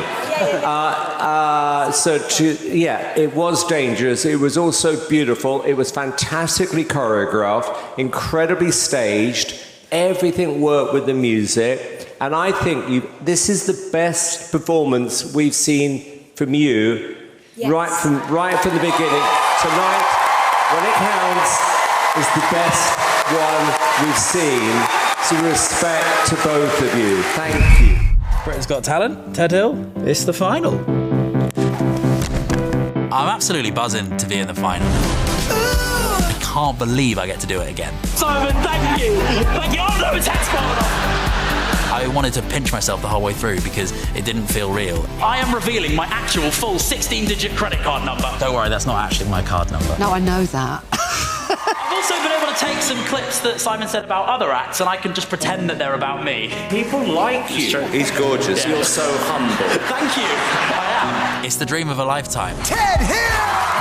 It was dangerous. It was also beautiful. It was fantastically choreographed, incredibly staged. Everything worked with the music, and I think this is the best performance we've seen from you right from the beginning. Tonight, when it counts, is the best one we've seen. So respect to both of you. Thank you. Britain's Got Talent, Ted Hill. It's the final. I'm absolutely buzzing to be in the final. I can't believe I get to do it again. Simon, thank you. Thank you. Oh no, it's head spot. I wanted to pinch myself the whole way through because it didn't feel real. I am revealing my actual full 16-digit credit card number. Don't worry, that's not actually my card number. No, I know that. I've also been able to take some clips that Simon said about other acts, and I can just pretend that they're about me. People like you. He's gorgeous. Yeah. You're so humble. Thank you. I am. It's the dream of a lifetime. Ted Hill!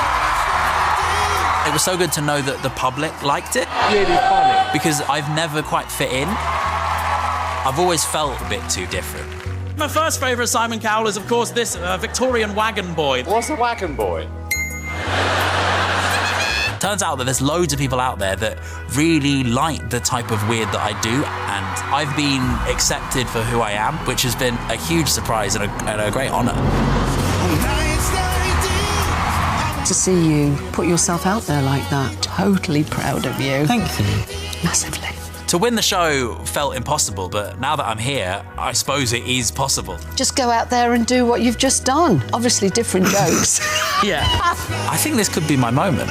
It was so good to know that the public liked it. Really funny. Because I've never quite fit in. I've always felt a bit too different. My first favourite Simon Cowell is, of course, this Victorian wagon boy. What's a wagon boy? Turns out that there's loads of people out there that really like the type of weird that I do, and I've been accepted for who I am, which has been a huge surprise and a great honour. To see you put yourself out there like that, totally proud of you. Thank you. Massively. To win the show felt impossible, but now that I'm here, I suppose it is possible. Just go out there and do what you've just done. Obviously different jokes. Yeah. I think this could be my moment.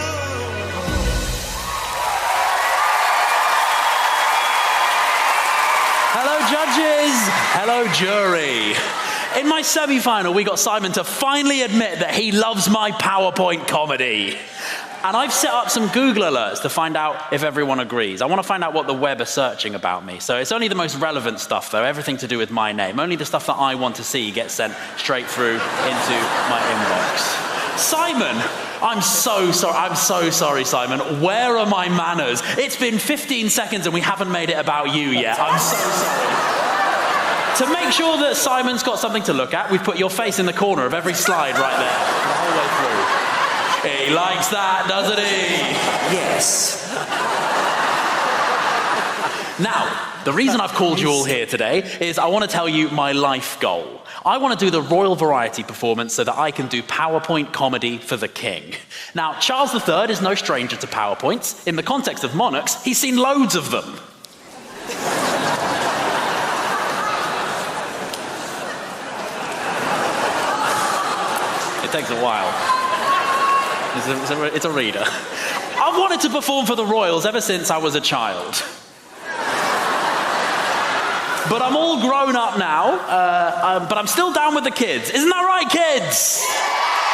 Hello, judges. Hello, jury. In my semi-final, we got Simon to finally admit that he loves my PowerPoint comedy. And I've set up some Google alerts to find out if everyone agrees. I want to find out what the web are searching about me. So it's only the most relevant stuff, though, everything to do with my name. Only the stuff that I want to see gets sent straight through into my inbox. Simon, I'm so sorry. I'm so sorry, Simon. Where are my manners? It's been 15 seconds and we haven't made it about you yet. I'm so sorry. To make sure that Simon's got something to look at, we've put your face in the corner of every slide right there, the whole way through. He likes that, doesn't he? Yes. Now, the reason I've called you all here today is I want to tell you my life goal. I want to do the Royal Variety performance so that I can do PowerPoint comedy for the king. Now, Charles III is no stranger to PowerPoints. In the context of monarchs, he's seen loads of them. It takes a while. It's a reader. I've wanted to perform for the Royals ever since I was a child. But I'm all grown up now, but I'm still down with the kids. Isn't that right, kids?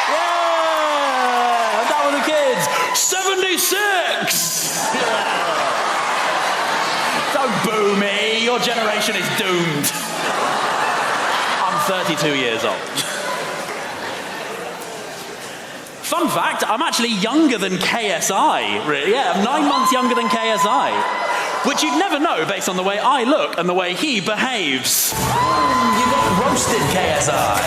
Yeah, I'm down with the kids. 76! Don't boo me, your generation is doomed. I'm 32 years old. Fun fact, I'm actually younger than KSI. Really. Yeah, I'm 9 months younger than KSI. Which you'd never know based on the way I look and the way he behaves. You got roasted, KSI.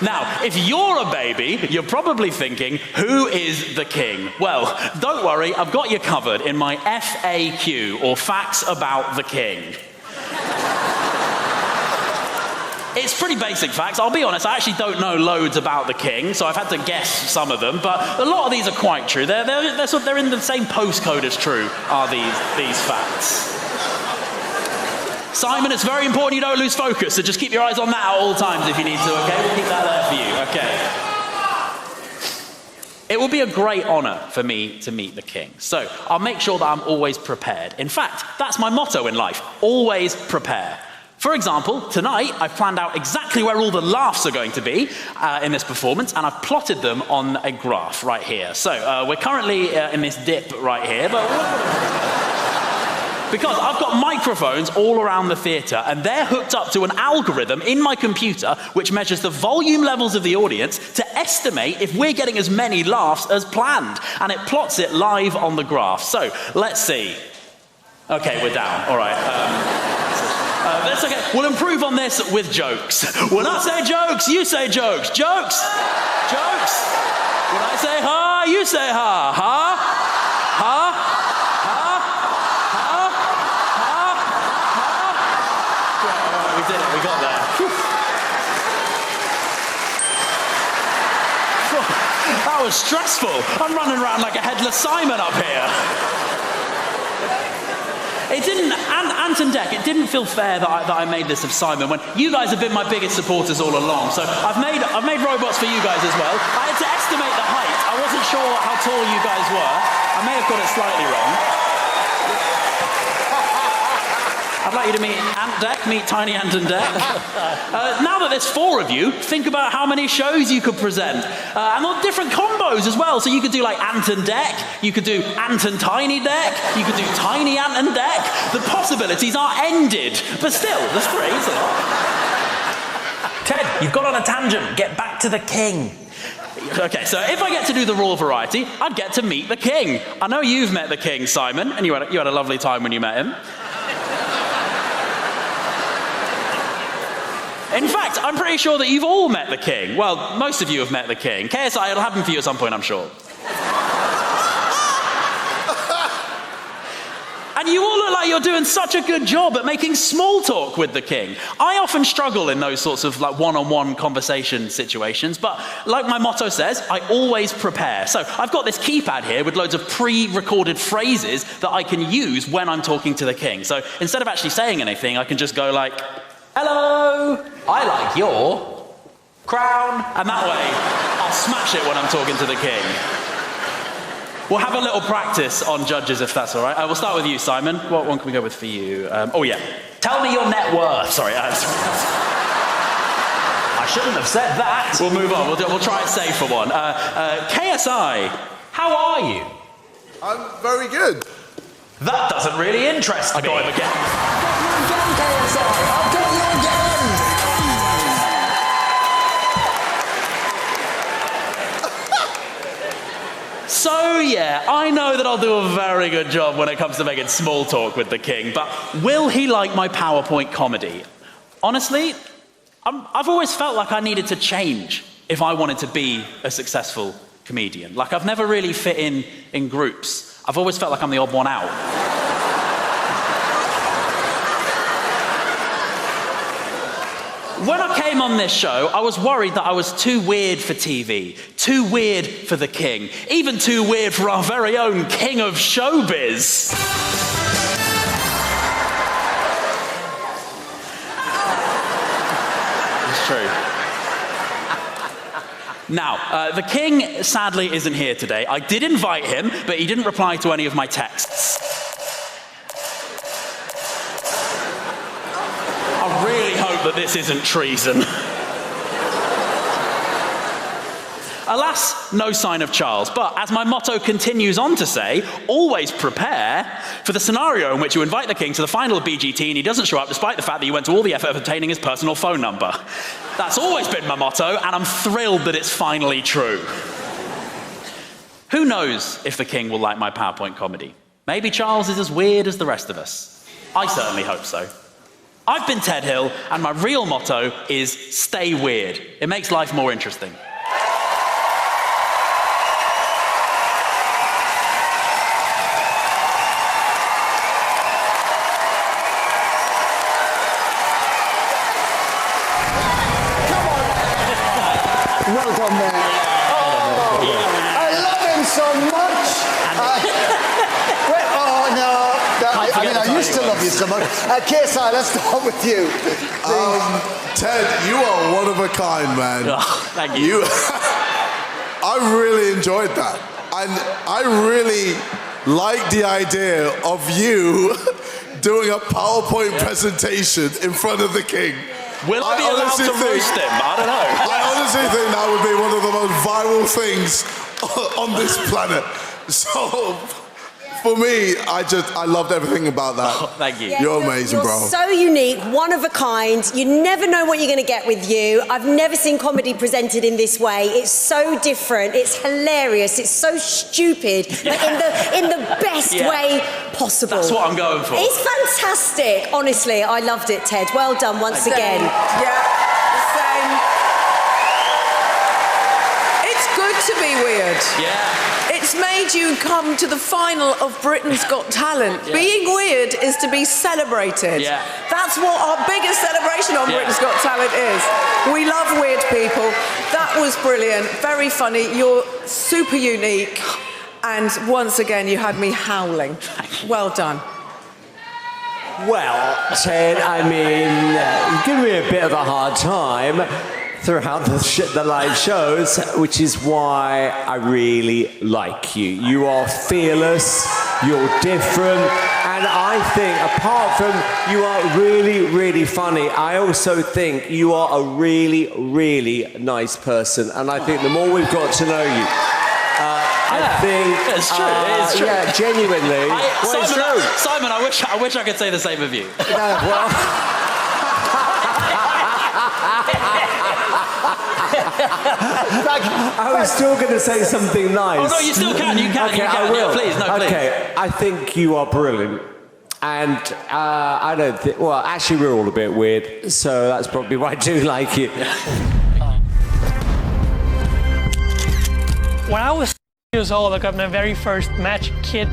Now, if you're a baby, you're probably thinking, who is the king? Well, don't worry, I've got you covered in my FAQ, or Facts About the King. It's pretty basic facts. I'll be honest, I actually don't know loads about the king, so I've had to guess some of them, but a lot of these are quite true. They're in the same postcode as true, are these facts. Simon, it's very important you don't lose focus, so just keep your eyes on that at all times if you need to, okay? We'll keep that there for you, okay? It will be a great honor for me to meet the king, so I'll make sure that I'm always prepared. In fact, that's my motto in life, always prepare. For example, tonight I've planned out exactly where all the laughs are going to be in this performance, and I've plotted them on a graph right here. So we're currently in this dip right here, but because I've got microphones all around the theatre, and they're hooked up to an algorithm in my computer which measures the volume levels of the audience to estimate if we're getting as many laughs as planned, and it plots it live on the graph. So let's see. Okay, we're down. All right. That's okay. We'll improve on this with jokes. When I say jokes, you say jokes. Jokes? Jokes? When I say ha, you say ha. Ha? Ha? Ha? Ha? Ha? Ha? We did it. We got there. That was stressful. I'm running around like a headless Simon up here. It didn't, Anton Deck, it didn't feel fair that I made this of Simon when you guys have been my biggest supporters all along. So I've made robots for you guys as well. I had to estimate the height. I wasn't sure how tall you guys were. I may have got it slightly wrong. I'd like you to meet Ant Deck, meet Tiny Anton Deck. Now that there's 4 of you, think about how many shows you could present. And all different combos as well. So you could do like Anton Deck, you could do Anton Tiny Deck, you could do Tiny Anton Deck. The possibilities are ended. But still, there's 3, it's a lot. Ted, you've got on a tangent. Get back to the king. Okay, so if I get to do the raw variety, I'd get to meet the king. I know you've met the king, Simon, and you had a lovely time when you met him. In fact, I'm pretty sure that you've all met the king. Well, most of you have met the king. KSI, it'll happen for you at some point, I'm sure. And you all look like you're doing such a good job at making small talk with the king. I often struggle in those sorts of like one-on-one conversation situations, but like my motto says, I always prepare. So I've got this keypad here with loads of pre-recorded phrases that I can use when I'm talking to the king. So instead of actually saying anything, I can just go like, hello, I like your crown. And that way, I'll smash it when I'm talking to the king. We'll have a little practice on judges, if that's all right. We'll start with you, Simon. What one can we go with for you? Oh, yeah. Tell me your net worth. Sorry. I shouldn't have said that. We'll move on. We'll try it safe for one. KSI, how are you? I'm very good. That doesn't really interest me. I got him again. I've got you again. So yeah, I know that I'll do a very good job when it comes to making small talk with the king, but will he like my PowerPoint comedy? Honestly, I've always felt like I needed to change if I wanted to be a successful comedian. Like I've never really fit in groups. I've always felt like I'm the odd one out. When I came on this show, I was worried that I was too weird for TV, too weird for the king, even too weird for our very own king of showbiz. true. Now, the king sadly isn't here today. I did invite him, but he didn't reply to any of my texts. I really hope that this isn't treason. Alas, no sign of Charles. But as my motto continues on to say, always prepare for the scenario in which you invite the king to the final of BGT and he doesn't show up despite the fact that you went to all the effort of obtaining his personal phone number. That's always been my motto, and I'm thrilled that it's finally true. Who knows if the king will like my PowerPoint comedy? Maybe Charles is as weird as the rest of us. I certainly hope so. I've been Ted Hill, and my real motto is stay weird. It makes life more interesting. Well done there. Oh, I love him so much. I used to love you so much. KSI, let's start with you. Ted, you are one of a kind, man. Oh, thank you. I really enjoyed that. And I really like the idea of you doing a PowerPoint presentation in front of the king. Will I be allowed to roast him? I don't know. I honestly think that would be one of the most viral things on this planet. So, for me, I loved everything about that. Oh, thank you. Yeah, you're amazing, you're bro. So unique, one of a kind. You never know what you're going to get with you. I've never seen comedy presented in this way. It's so different. It's hilarious. It's so stupid, but in the best way possible. That's what I'm going for. It's fantastic. Honestly, I loved it, Ted. Well done once again. Yeah, same. It's good to be weird. Yeah. It's made you come to the final of Britain's Got Talent. Yeah. Being weird is to be celebrated. Yeah. That's what our biggest celebration on Britain's Got Talent is. We love weird people. That was brilliant, very funny. You're super unique. And once again, you had me howling. Well done. Well, Ted, I mean, you give me a bit of a hard time throughout the live shows, which is why I really like you. You are fearless, you're different, and I think apart from you are really, really funny, I also think you are a really, really nice person, and I think the more we've got to know you, I think it's true. It's true. Yeah, genuinely. It's true. Simon, I wish I could say the same of you. I was still going to say something nice. Oh no, you still can. You can. Okay, you can. I will. Yeah, please, no, please. Okay, I think you are brilliant. And I don't think... Well, actually, we're all a bit weird, so that's probably why I do like you. When I was years old, I got my very first magic kit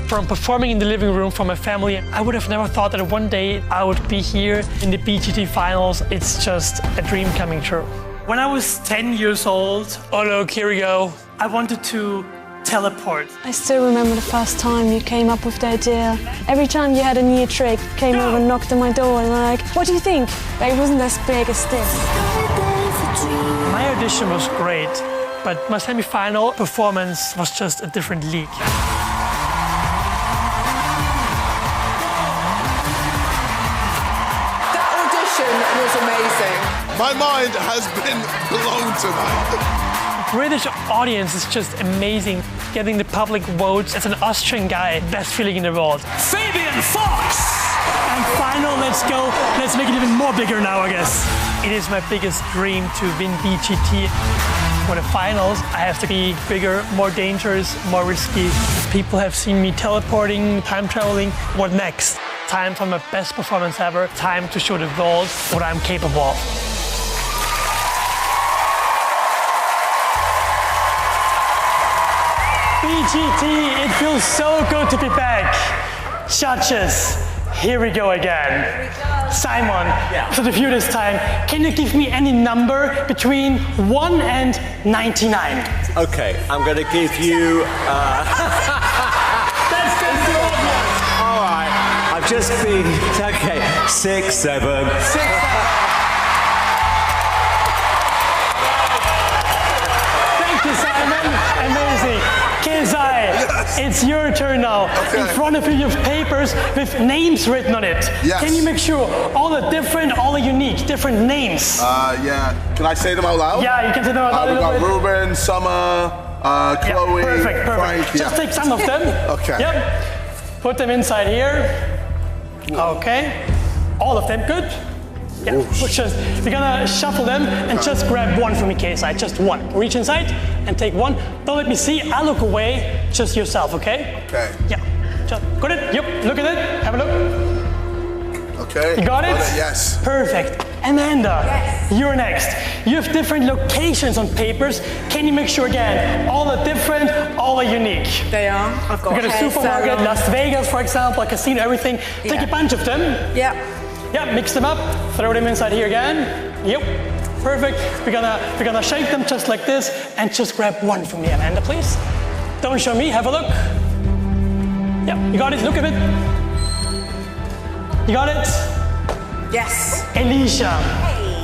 from performing in the living room for my family. I would have never thought that one day I would be here in the BGT finals. It's just a dream coming true. When I was 10 years old, oh look, here we go, I wanted to teleport. I still remember the first time you came up with the idea. Every time you had a new trick, came over and knocked on my door and like, what do you think? But it wasn't as big as this. My audition was great, but my semi-final performance was just a different league. That audition was amazing. My mind has been blown tonight. The British audience is just amazing. Getting the public votes as an Austrian guy, best feeling in the world. Fabian Fox! And final, let's go. Let's make it even more bigger now, I guess. It is my biggest dream to win BGT. For the finals, I have to be bigger, more dangerous, more risky. People have seen me teleporting, time traveling. What next? Time for my best performance ever. Time to show the world what I'm capable of. BGT, it feels so good to be back. Judges, here we go again. Simon, for the few this time, can you give me any number between 1 and 99? Okay, I'm going to give you... That's too obvious. All right, I've just been... Okay, 6, 7. 6, 7. Yes. It's your turn now. Okay. In front of you have papers with names written on it. Yes. Can you make sure all the unique, different names? Yeah. Can I say them out loud? Yeah, you can say them out loud a We little got bit. Ruben, Summer, Chloe, Perfect. Frank. Just take some of them. Okay. Yep. Put them inside here. Okay. All of them, good. Yeah. We're gonna shuffle them and just grab one from each side, just one. Reach inside and take one. Don't let me see. I look away. Just yourself, okay? Okay. Yeah. Just got it. Yep. Look at it. Have a look. Okay. You got it? Yes. Perfect. Amanda, you're next. You have different locations on papers. Can you make sure again, all are different, all are unique? They are. I've got a supermarket, Las Vegas, for example, a casino, everything. Take a bunch of them. Yeah. Yeah, mix them up, throw them inside here again. Yep, perfect. We're gonna shake them just like this and just grab one from me, Amanda, please. Don't show me, have a look. Yeah, you got it, look at it. You got it? Yes. Alicia,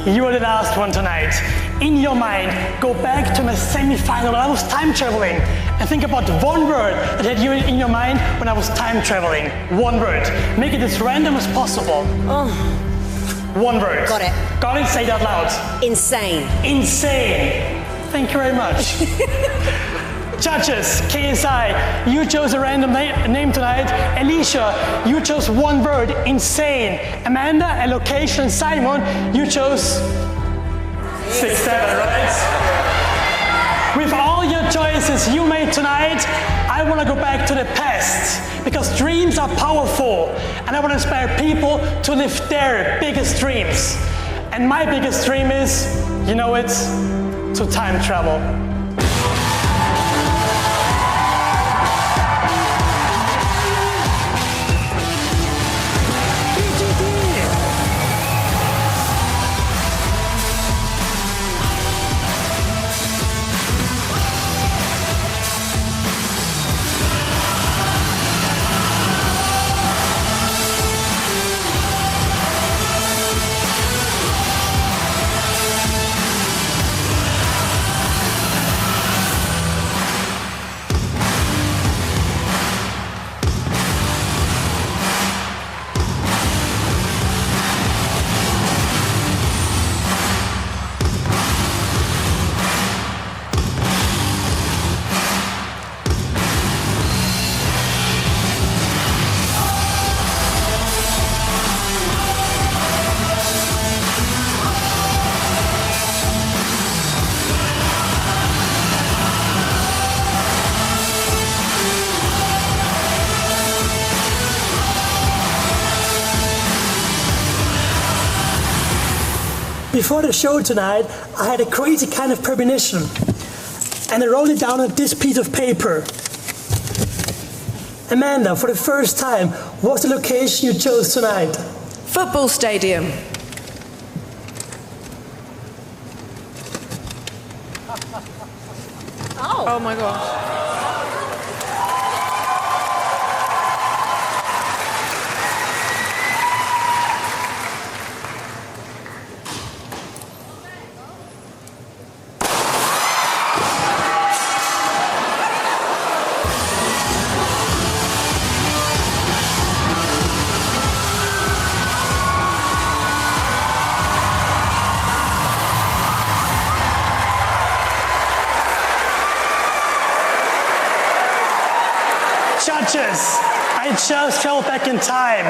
you are the last one tonight. In your mind, go back to my semi-final when I was time traveling and think about one word that had you in your mind when I was time traveling. One word. Make it as random as possible. Oh. One word. Got it. Got it? Say it out loud. Insane. Insane. Thank you very much. Judges, KSI, you chose a random name tonight. Alicia, you chose one word, insane. Amanda, a location. Simon, you chose 6, 7, right? With all your choices you made tonight, I want to go back to the past because dreams are powerful and I want to inspire people to live their biggest dreams. And my biggest dream is, you know it, to time travel. Before the show tonight, I had a crazy kind of premonition, and I wrote it down on this piece of paper. Amanda, for the first time, what's the location you chose tonight? Football stadium. Oh my gosh. I just fell back in time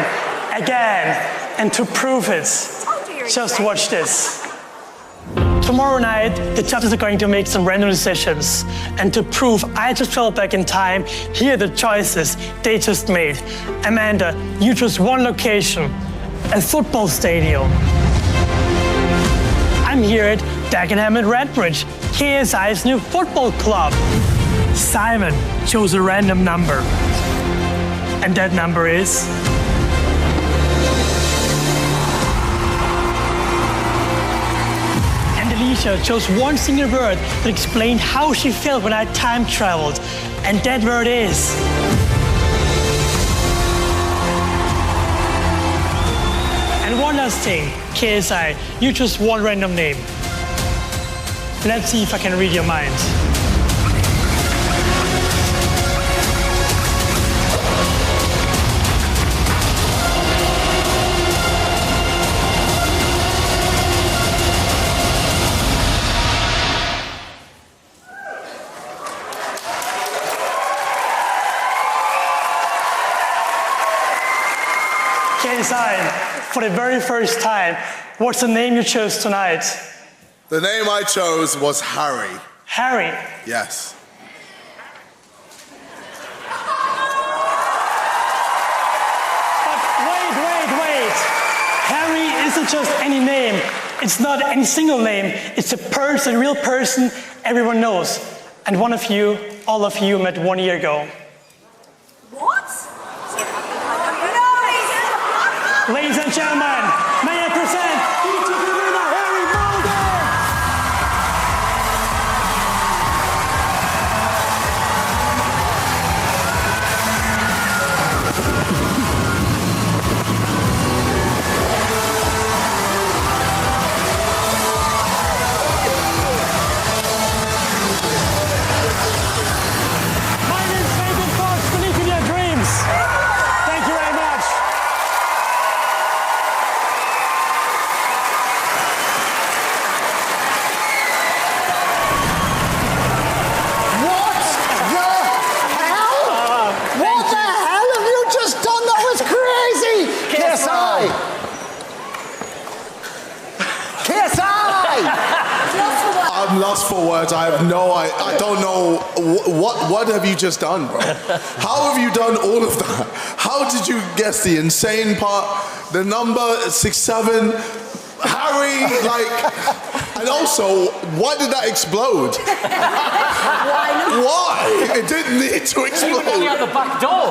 again, and to prove it, just watch this. Tomorrow night, the judges are going to make some random decisions, and to prove I just fell back in time, here are the choices they just made. Amanda, you chose one location, a football stadium. I'm here at Dagenham and Redbridge, KSI's new football club. Simon chose a random number. And that number is... And Alicia chose one single word that explained how she felt when I time traveled. And that word is... And one last thing, KSI, you chose one random name. Let's see if I can read your mind. Okay, Simon, for the very first time, what's the name you chose tonight? The name I chose was Harry. Harry? Yes. Wait. Harry isn't just any name. It's not any single name. It's a person, a real person everyone knows. And one of you, all of you, met 1 year ago. What? Ladies and gentlemen, may I present BGT winner Harry Mandel! My name is Fabian Fox, believe in your dreams. Thank you very much. What the hell? What the hell have you just done? That was crazy! KSI! I'm lost for words. I have no idea. I don't know. What have you just done, bro? How have you done all of that? How did you guess the insane part? The number 67? Harry, and also, why did that explode? Why not? Why? It didn't need to explode. Out the back door.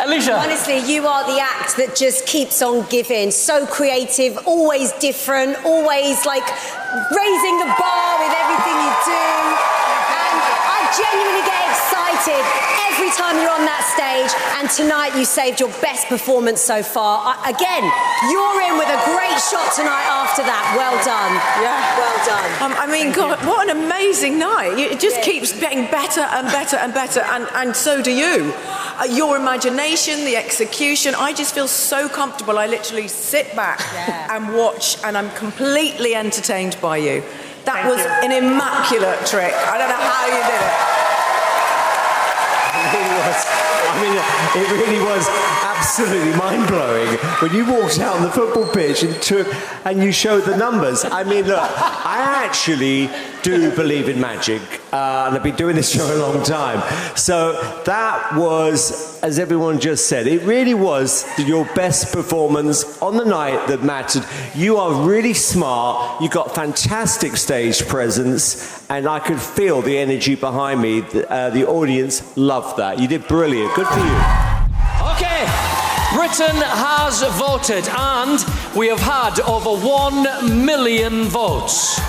Alicia. Honestly, you are the act that just keeps on giving. So creative, always different, always raising the bar with everything you do. And I genuinely get excited every time you're on that stage. And tonight you saved your best performance so far. Again, you're in with a great shot tonight after that. Well done. Yeah. Well done. I mean, God, what an amazing night. It just keeps getting better and better and better, and so do you. Your imagination, the execution, I just feel so comfortable. I literally sit back and watch, and I'm completely entertained by you. That was an immaculate trick. I don't know how you did it. It really was absolutely mind-blowing when you walked out on the football pitch and you showed the numbers. I mean, look, I actually do believe in magic, and I've been doing this for a long time. So that was, as everyone just said, it really was your best performance on the night that mattered. You are really smart, you got fantastic stage presence, and I could feel the energy behind me. The audience loved that. You did brilliant. Good for you. Okay, Britain has voted, and we have had over 1 million votes.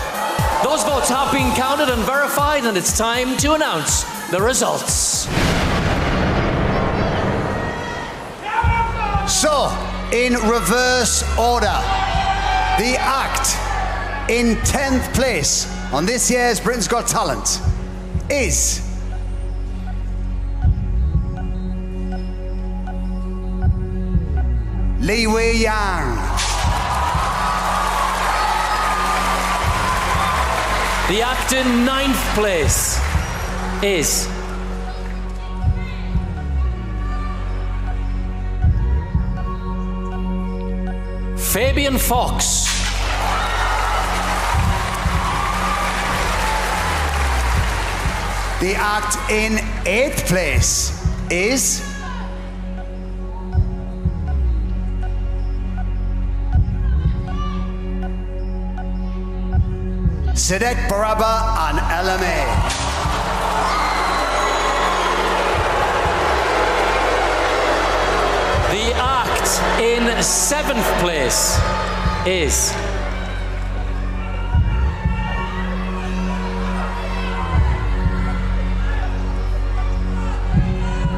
Those votes have been counted and verified, and it's time to announce the results. So, in reverse order, the act in 10th place on this year's Britain's Got Talent is Liwei Yang. The act in 9th place is Fabian Fox. The act in 8th place is Sadeck Berrabah LMA. The act in 7th place is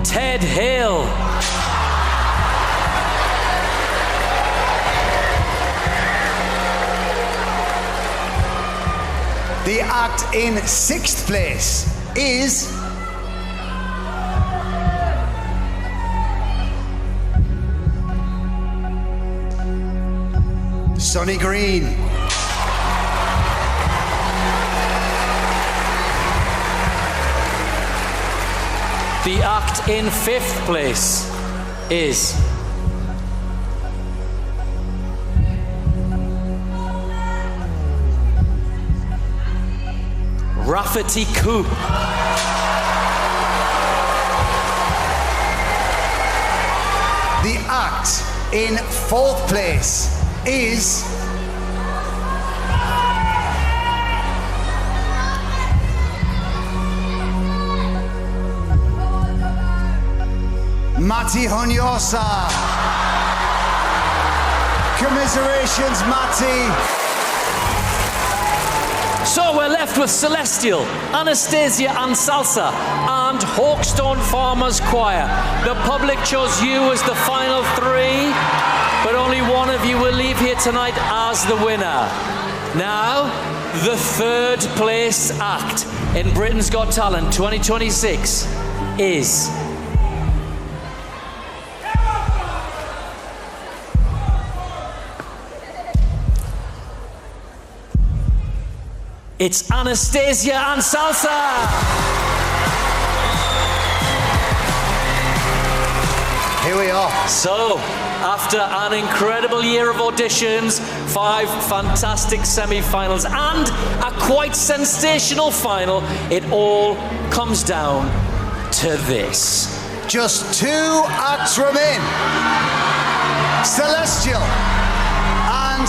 Ted Hill. The act in 6th place is Sonny Green. The act in 5th place is Rafferty Coope. The act in 4th place is Matty Juniosa. Commiserations, Matty. So we're left with Celestial, Anastasia and Salsa, and Hawkstone Farmers Choir. The public chose you as the final 3, but only one of you will leave here tonight as the winner. Now, the 3rd place act in Britain's Got Talent 2026 is... It's Anastasia and Salsa. Here we are. So, after an incredible year of auditions, 5 fantastic semi-finals, and a quite sensational final, it all comes down to this. Just 2 acts remain. Celestial and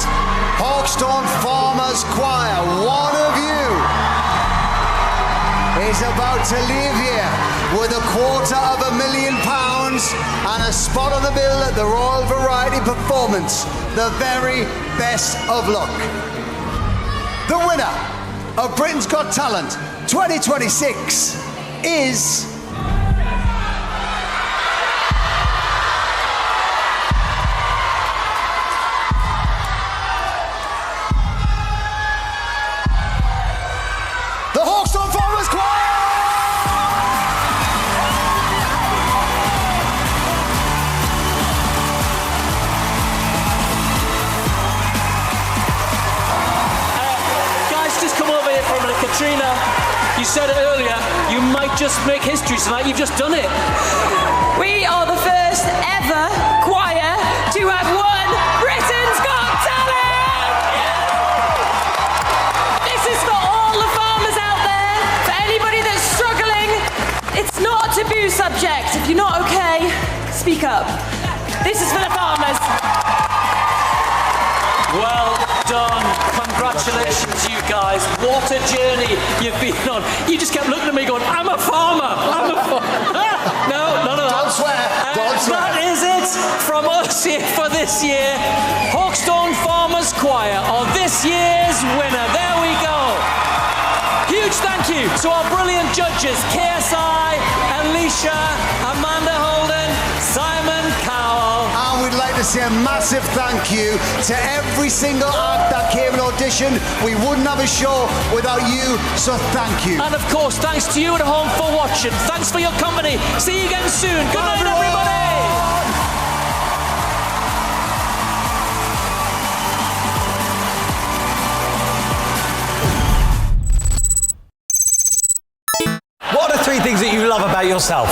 Hawkstone Farmers Choir. One of you is about to leave here with £250,000 and a spot on the bill at the Royal Variety Performance. The very best of luck. The winner of Britain's Got Talent 2026 is... the Hawkstone Farmers Choir! Guys, just come over here for a minute. Katrina, you said it earlier, you might just make history tonight. You've just done it. We are the first ever choir to have won Britain's Got Talent! This is for all the farmers out there, for anybody that's struggling. It's not a taboo subject. If you're not okay, speak up. This is for the farmers. Well done. Congratulations, you guys. What a journey you've been on. You just kept looking at me going, I'm a farmer. I'm a farmer. No, none of that. Don't swear. Don't swear. That is it from us here for this year. Hawkstone Farmers Choir are this year's winner. There we go. Huge thank you to our brilliant judges, KSI, Alicia, Amanda Holden, Simon Cowell. And we'd like to say a massive thank you to every single act that came in audition. We wouldn't have a show without you, so thank you. And of course, thanks to you at home for watching. Thanks for your company. See you again soon. Good night, everybody. What are the 3 things that you love about yourself?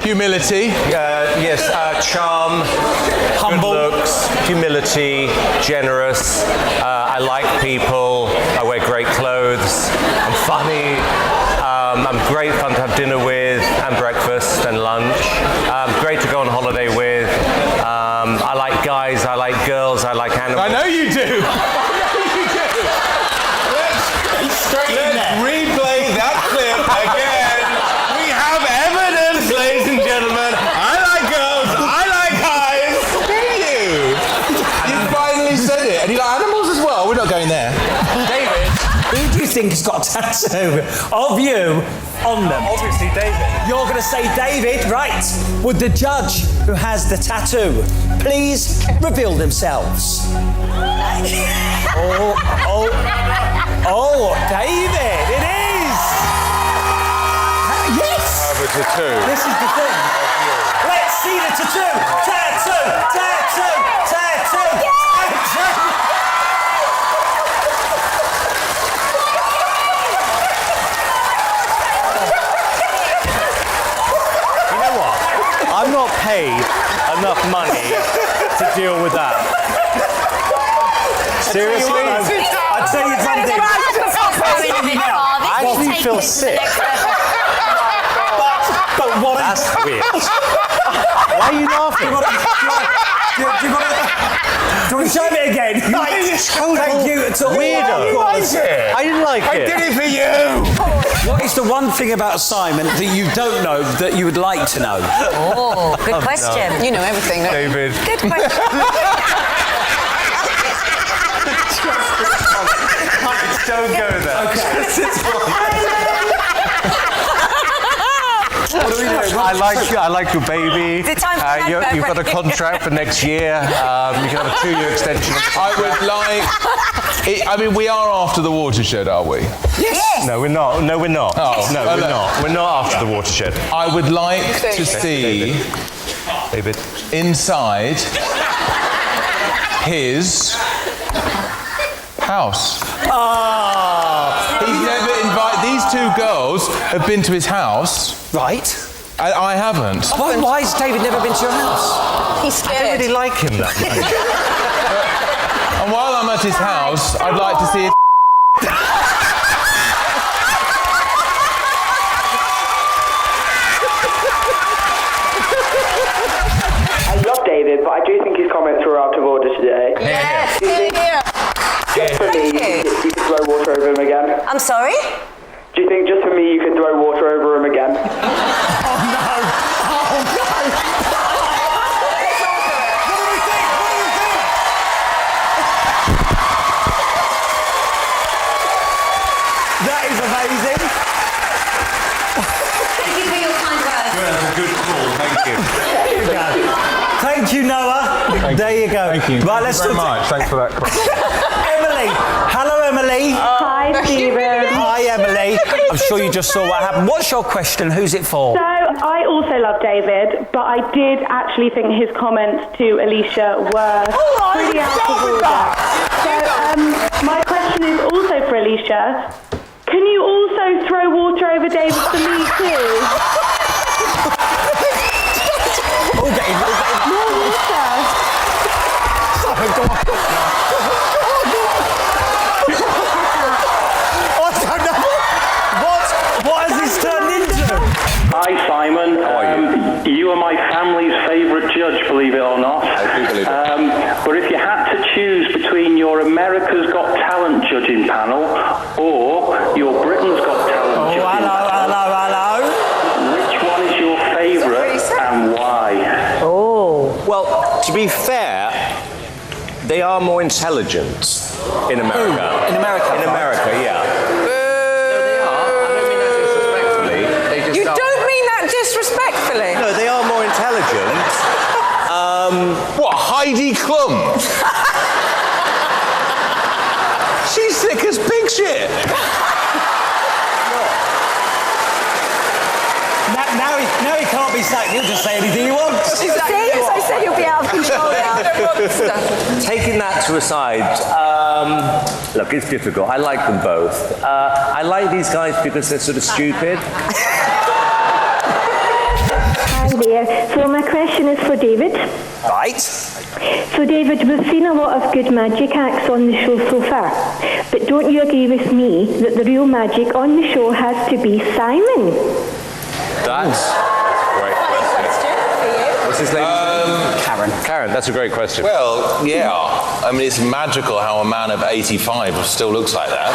Humility. Yes, charm, humble, good looks, humility, generous. I like people. I wear great clothes. I'm funny. I'm great fun to have dinner with and breakfast and lunch. Great to go on holiday with. I like guys. I like girls. I like animals. I know you do. Let's replay that clip again. We have evidence, ladies and gentlemen. I like girls. I like guys. Do you? You finally said it. And you like animals as well. We're not going there. David, who do you think has got a tattoo of you on them? Obviously, David. You're going to say David, right? Would the judge who has the tattoo please reveal themselves? Oh, David, it is! Yes! I have a tattoo. This is the thing. Let's see the tattoo! Tattoo! Tattoo! Tattoo! Tattoo! You know what? I'm not paid enough money to deal with that. Seriously? I'll tell you something. I actually feel sick. But what? That's weird. Why are you laughing? Do you want to show me again? Thank you. It's a weirdo. I didn't like it. I did it for you. What is the one thing about Simon that you don't know that you would like to know? Oh, good question. You know everything, don't you? David. Good question. Don't go there. I like your baby. The time You've got a contract for next year. You can have a 2-year extension. I would like... I mean, we are after the watershed, are we? Yes. No, we're not. No, we're not. Oh, no, we're not. We're not after the watershed. I would like to see David inside his house. He's never invited. These 2 girls have been to his house. Right. I haven't. Why has David never been to your house? He's I don't scared. really like him that much. And while I'm at his house, I'd like to see. I love David, but I do think his comments were out of order today. Yes. Just for me, you could throw water over him again. I'm sorry? Do you think just for me you could throw water over him again? That is amazing. Thank you for your kind words. That's a good call. Thank you. There you go. Thank you, Noah. There you go. Thank you. Right, let's Thank you very talk. much. Thanks for that. Emily. Hello, Emily. Hi, Stephen. Hi, Emily. I'm sure you just saw what happened. What's your question? Who's it for? So, I also love David, but I did actually think his comments to Alicia were pretty out of order. So, my question is also for Alicia. Can you also throw water over David for me too? More water. What has this turned into? Hi, Simon. How are you? You are my family's favourite judge, believe it or not. I do believe it. But if you had to choose between your America's Got Talent judging panel or your Britain's Got Talent judging panel, Hello. which one is your favourite and why? Well, to be fair, they are more intelligent in America. In America? In America, yeah. You don't mean that disrespectfully. No, they are more intelligent. What, Heidi Klum? She's thick as pig shit. Now he can't be sacked. He'll just say anything he wants. See, as I said, you'll be out of control now. Taking that to a side, look, it's difficult. I like them both. I like these guys because they're sort of stupid. Hi there. So my question is for David. Right. So David, we've seen a lot of good magic acts on the show so far. But don't you agree with me that the real magic on the show has to be Simon? That's a great question. What's his name? Karen, that's a great question. Well, yeah. I mean, it's magical how a man of 85 still looks like that.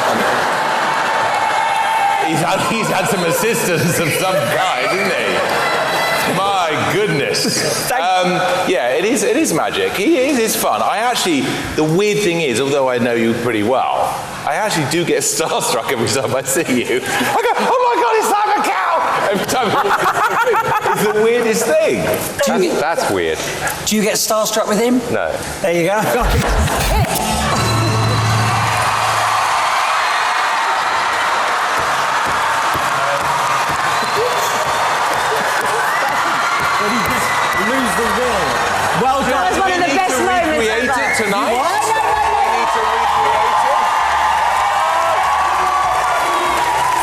He's had some assistance of some kind, isn't he? My goodness. Yeah, it is magic. It's fun. The weird thing is, although I know you pretty well, I actually do get starstruck every time I see you. I go, oh my God, it's Simon Cowell! Every time it's the weirdest thing. That's weird. Do you get starstruck with him? No. There you go. Lose the will. Well done. That was one of the best moments Recreate ever. it tonight? No.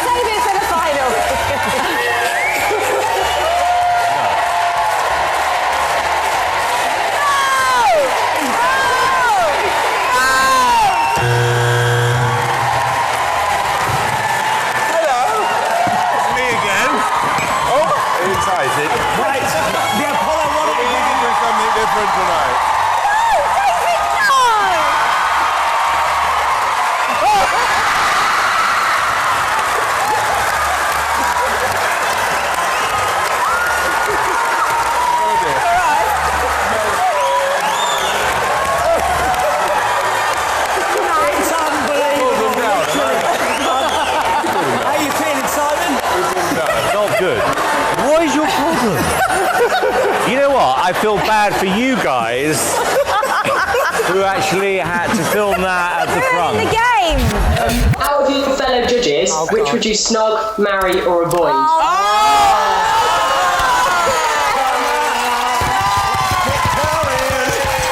Save it for the final. I feel bad for you guys who actually had to film that at the front. The game. Out of your fellow judges, which would you snog, marry, or avoid?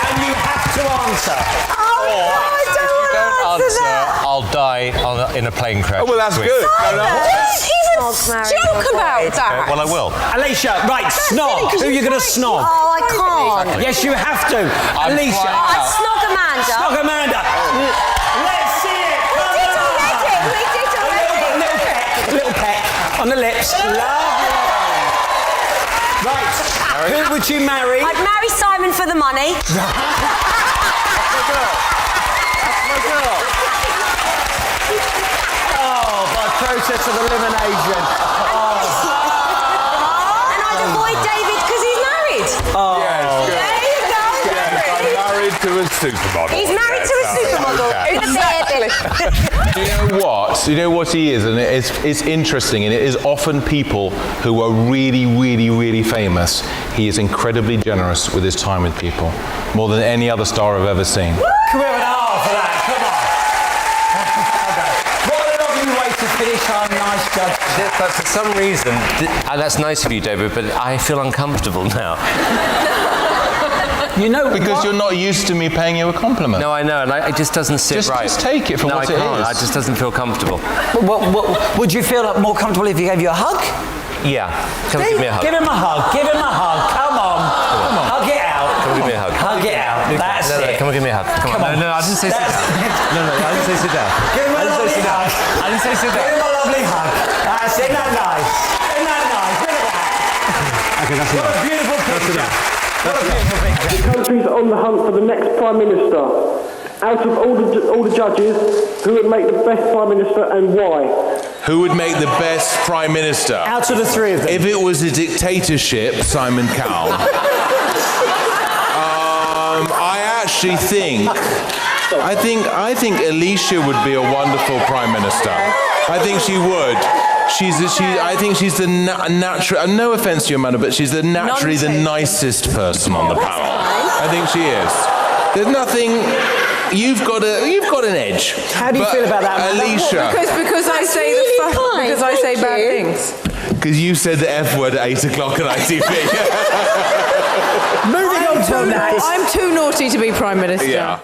And you have to answer. I'll die in a plane crash. Oh, well, that's good. Don't even joke about that. Well, I will. Alicia, right, snog. Who are you going to snog? Oh, I can't. Yes, you have to. Alicia. I'd snog Amanda. Snog Amanda. Let's see it. We did already. Little peck on the lips. Lovely. Right. Who would you marry? I'd marry Simon for the money. Process of elimination. And I'd avoid David because he's married. Oh. Yes, good. There you go. I'm married to a supermodel. He's married to a supermodel. Okay. Do you know what? Do you know what he is? And it's interesting, and it is often people who are really, really, really famous. He is incredibly generous with his time with people, more than any other star I've ever seen. Can we have an R for that? Come on. Finish our nice judge. But for some reason, and that's nice of you, David, but I feel uncomfortable now. You know, because you're not used to me paying you a compliment. No, I know, and it just doesn't sit right. Just take it for what it is. It just doesn't feel comfortable. What, would you feel more comfortable if he gave you a hug? Yeah. Come give me a hug. Give him a hug. Give him a hug. Come on. Hug it out. Come give me a hug. Hug it out. That's it. Come on, give me a hug. Come on. No, I didn't say sit down. No, I didn't say sit down. Give him a lovely hug. I didn't say sit down. Give him a lovely hug. That's it. Isn't that nice? Isn't that nice? Look at that. Okay, that's what a beautiful picture. What a beautiful picture. The country's on the hunt for the next Prime Minister. Out of all the judges, who would make the best Prime Minister and why? Who would make the best Prime Minister? Out of the three of them. If it was a dictatorship, Simon Cowell. I actually think Alicia would be a wonderful Prime Minister. I think she would. I think she's the natural. No offense to you, Amanda, but she's naturally the nicest person on the panel. I think she is. There's nothing. You've got an edge. How do you feel about that, Alicia? Because I say because I say bad things. Because you said the F word at 8 o'clock on ITV. Moving on to I'm too naughty to be Prime Minister. Yeah.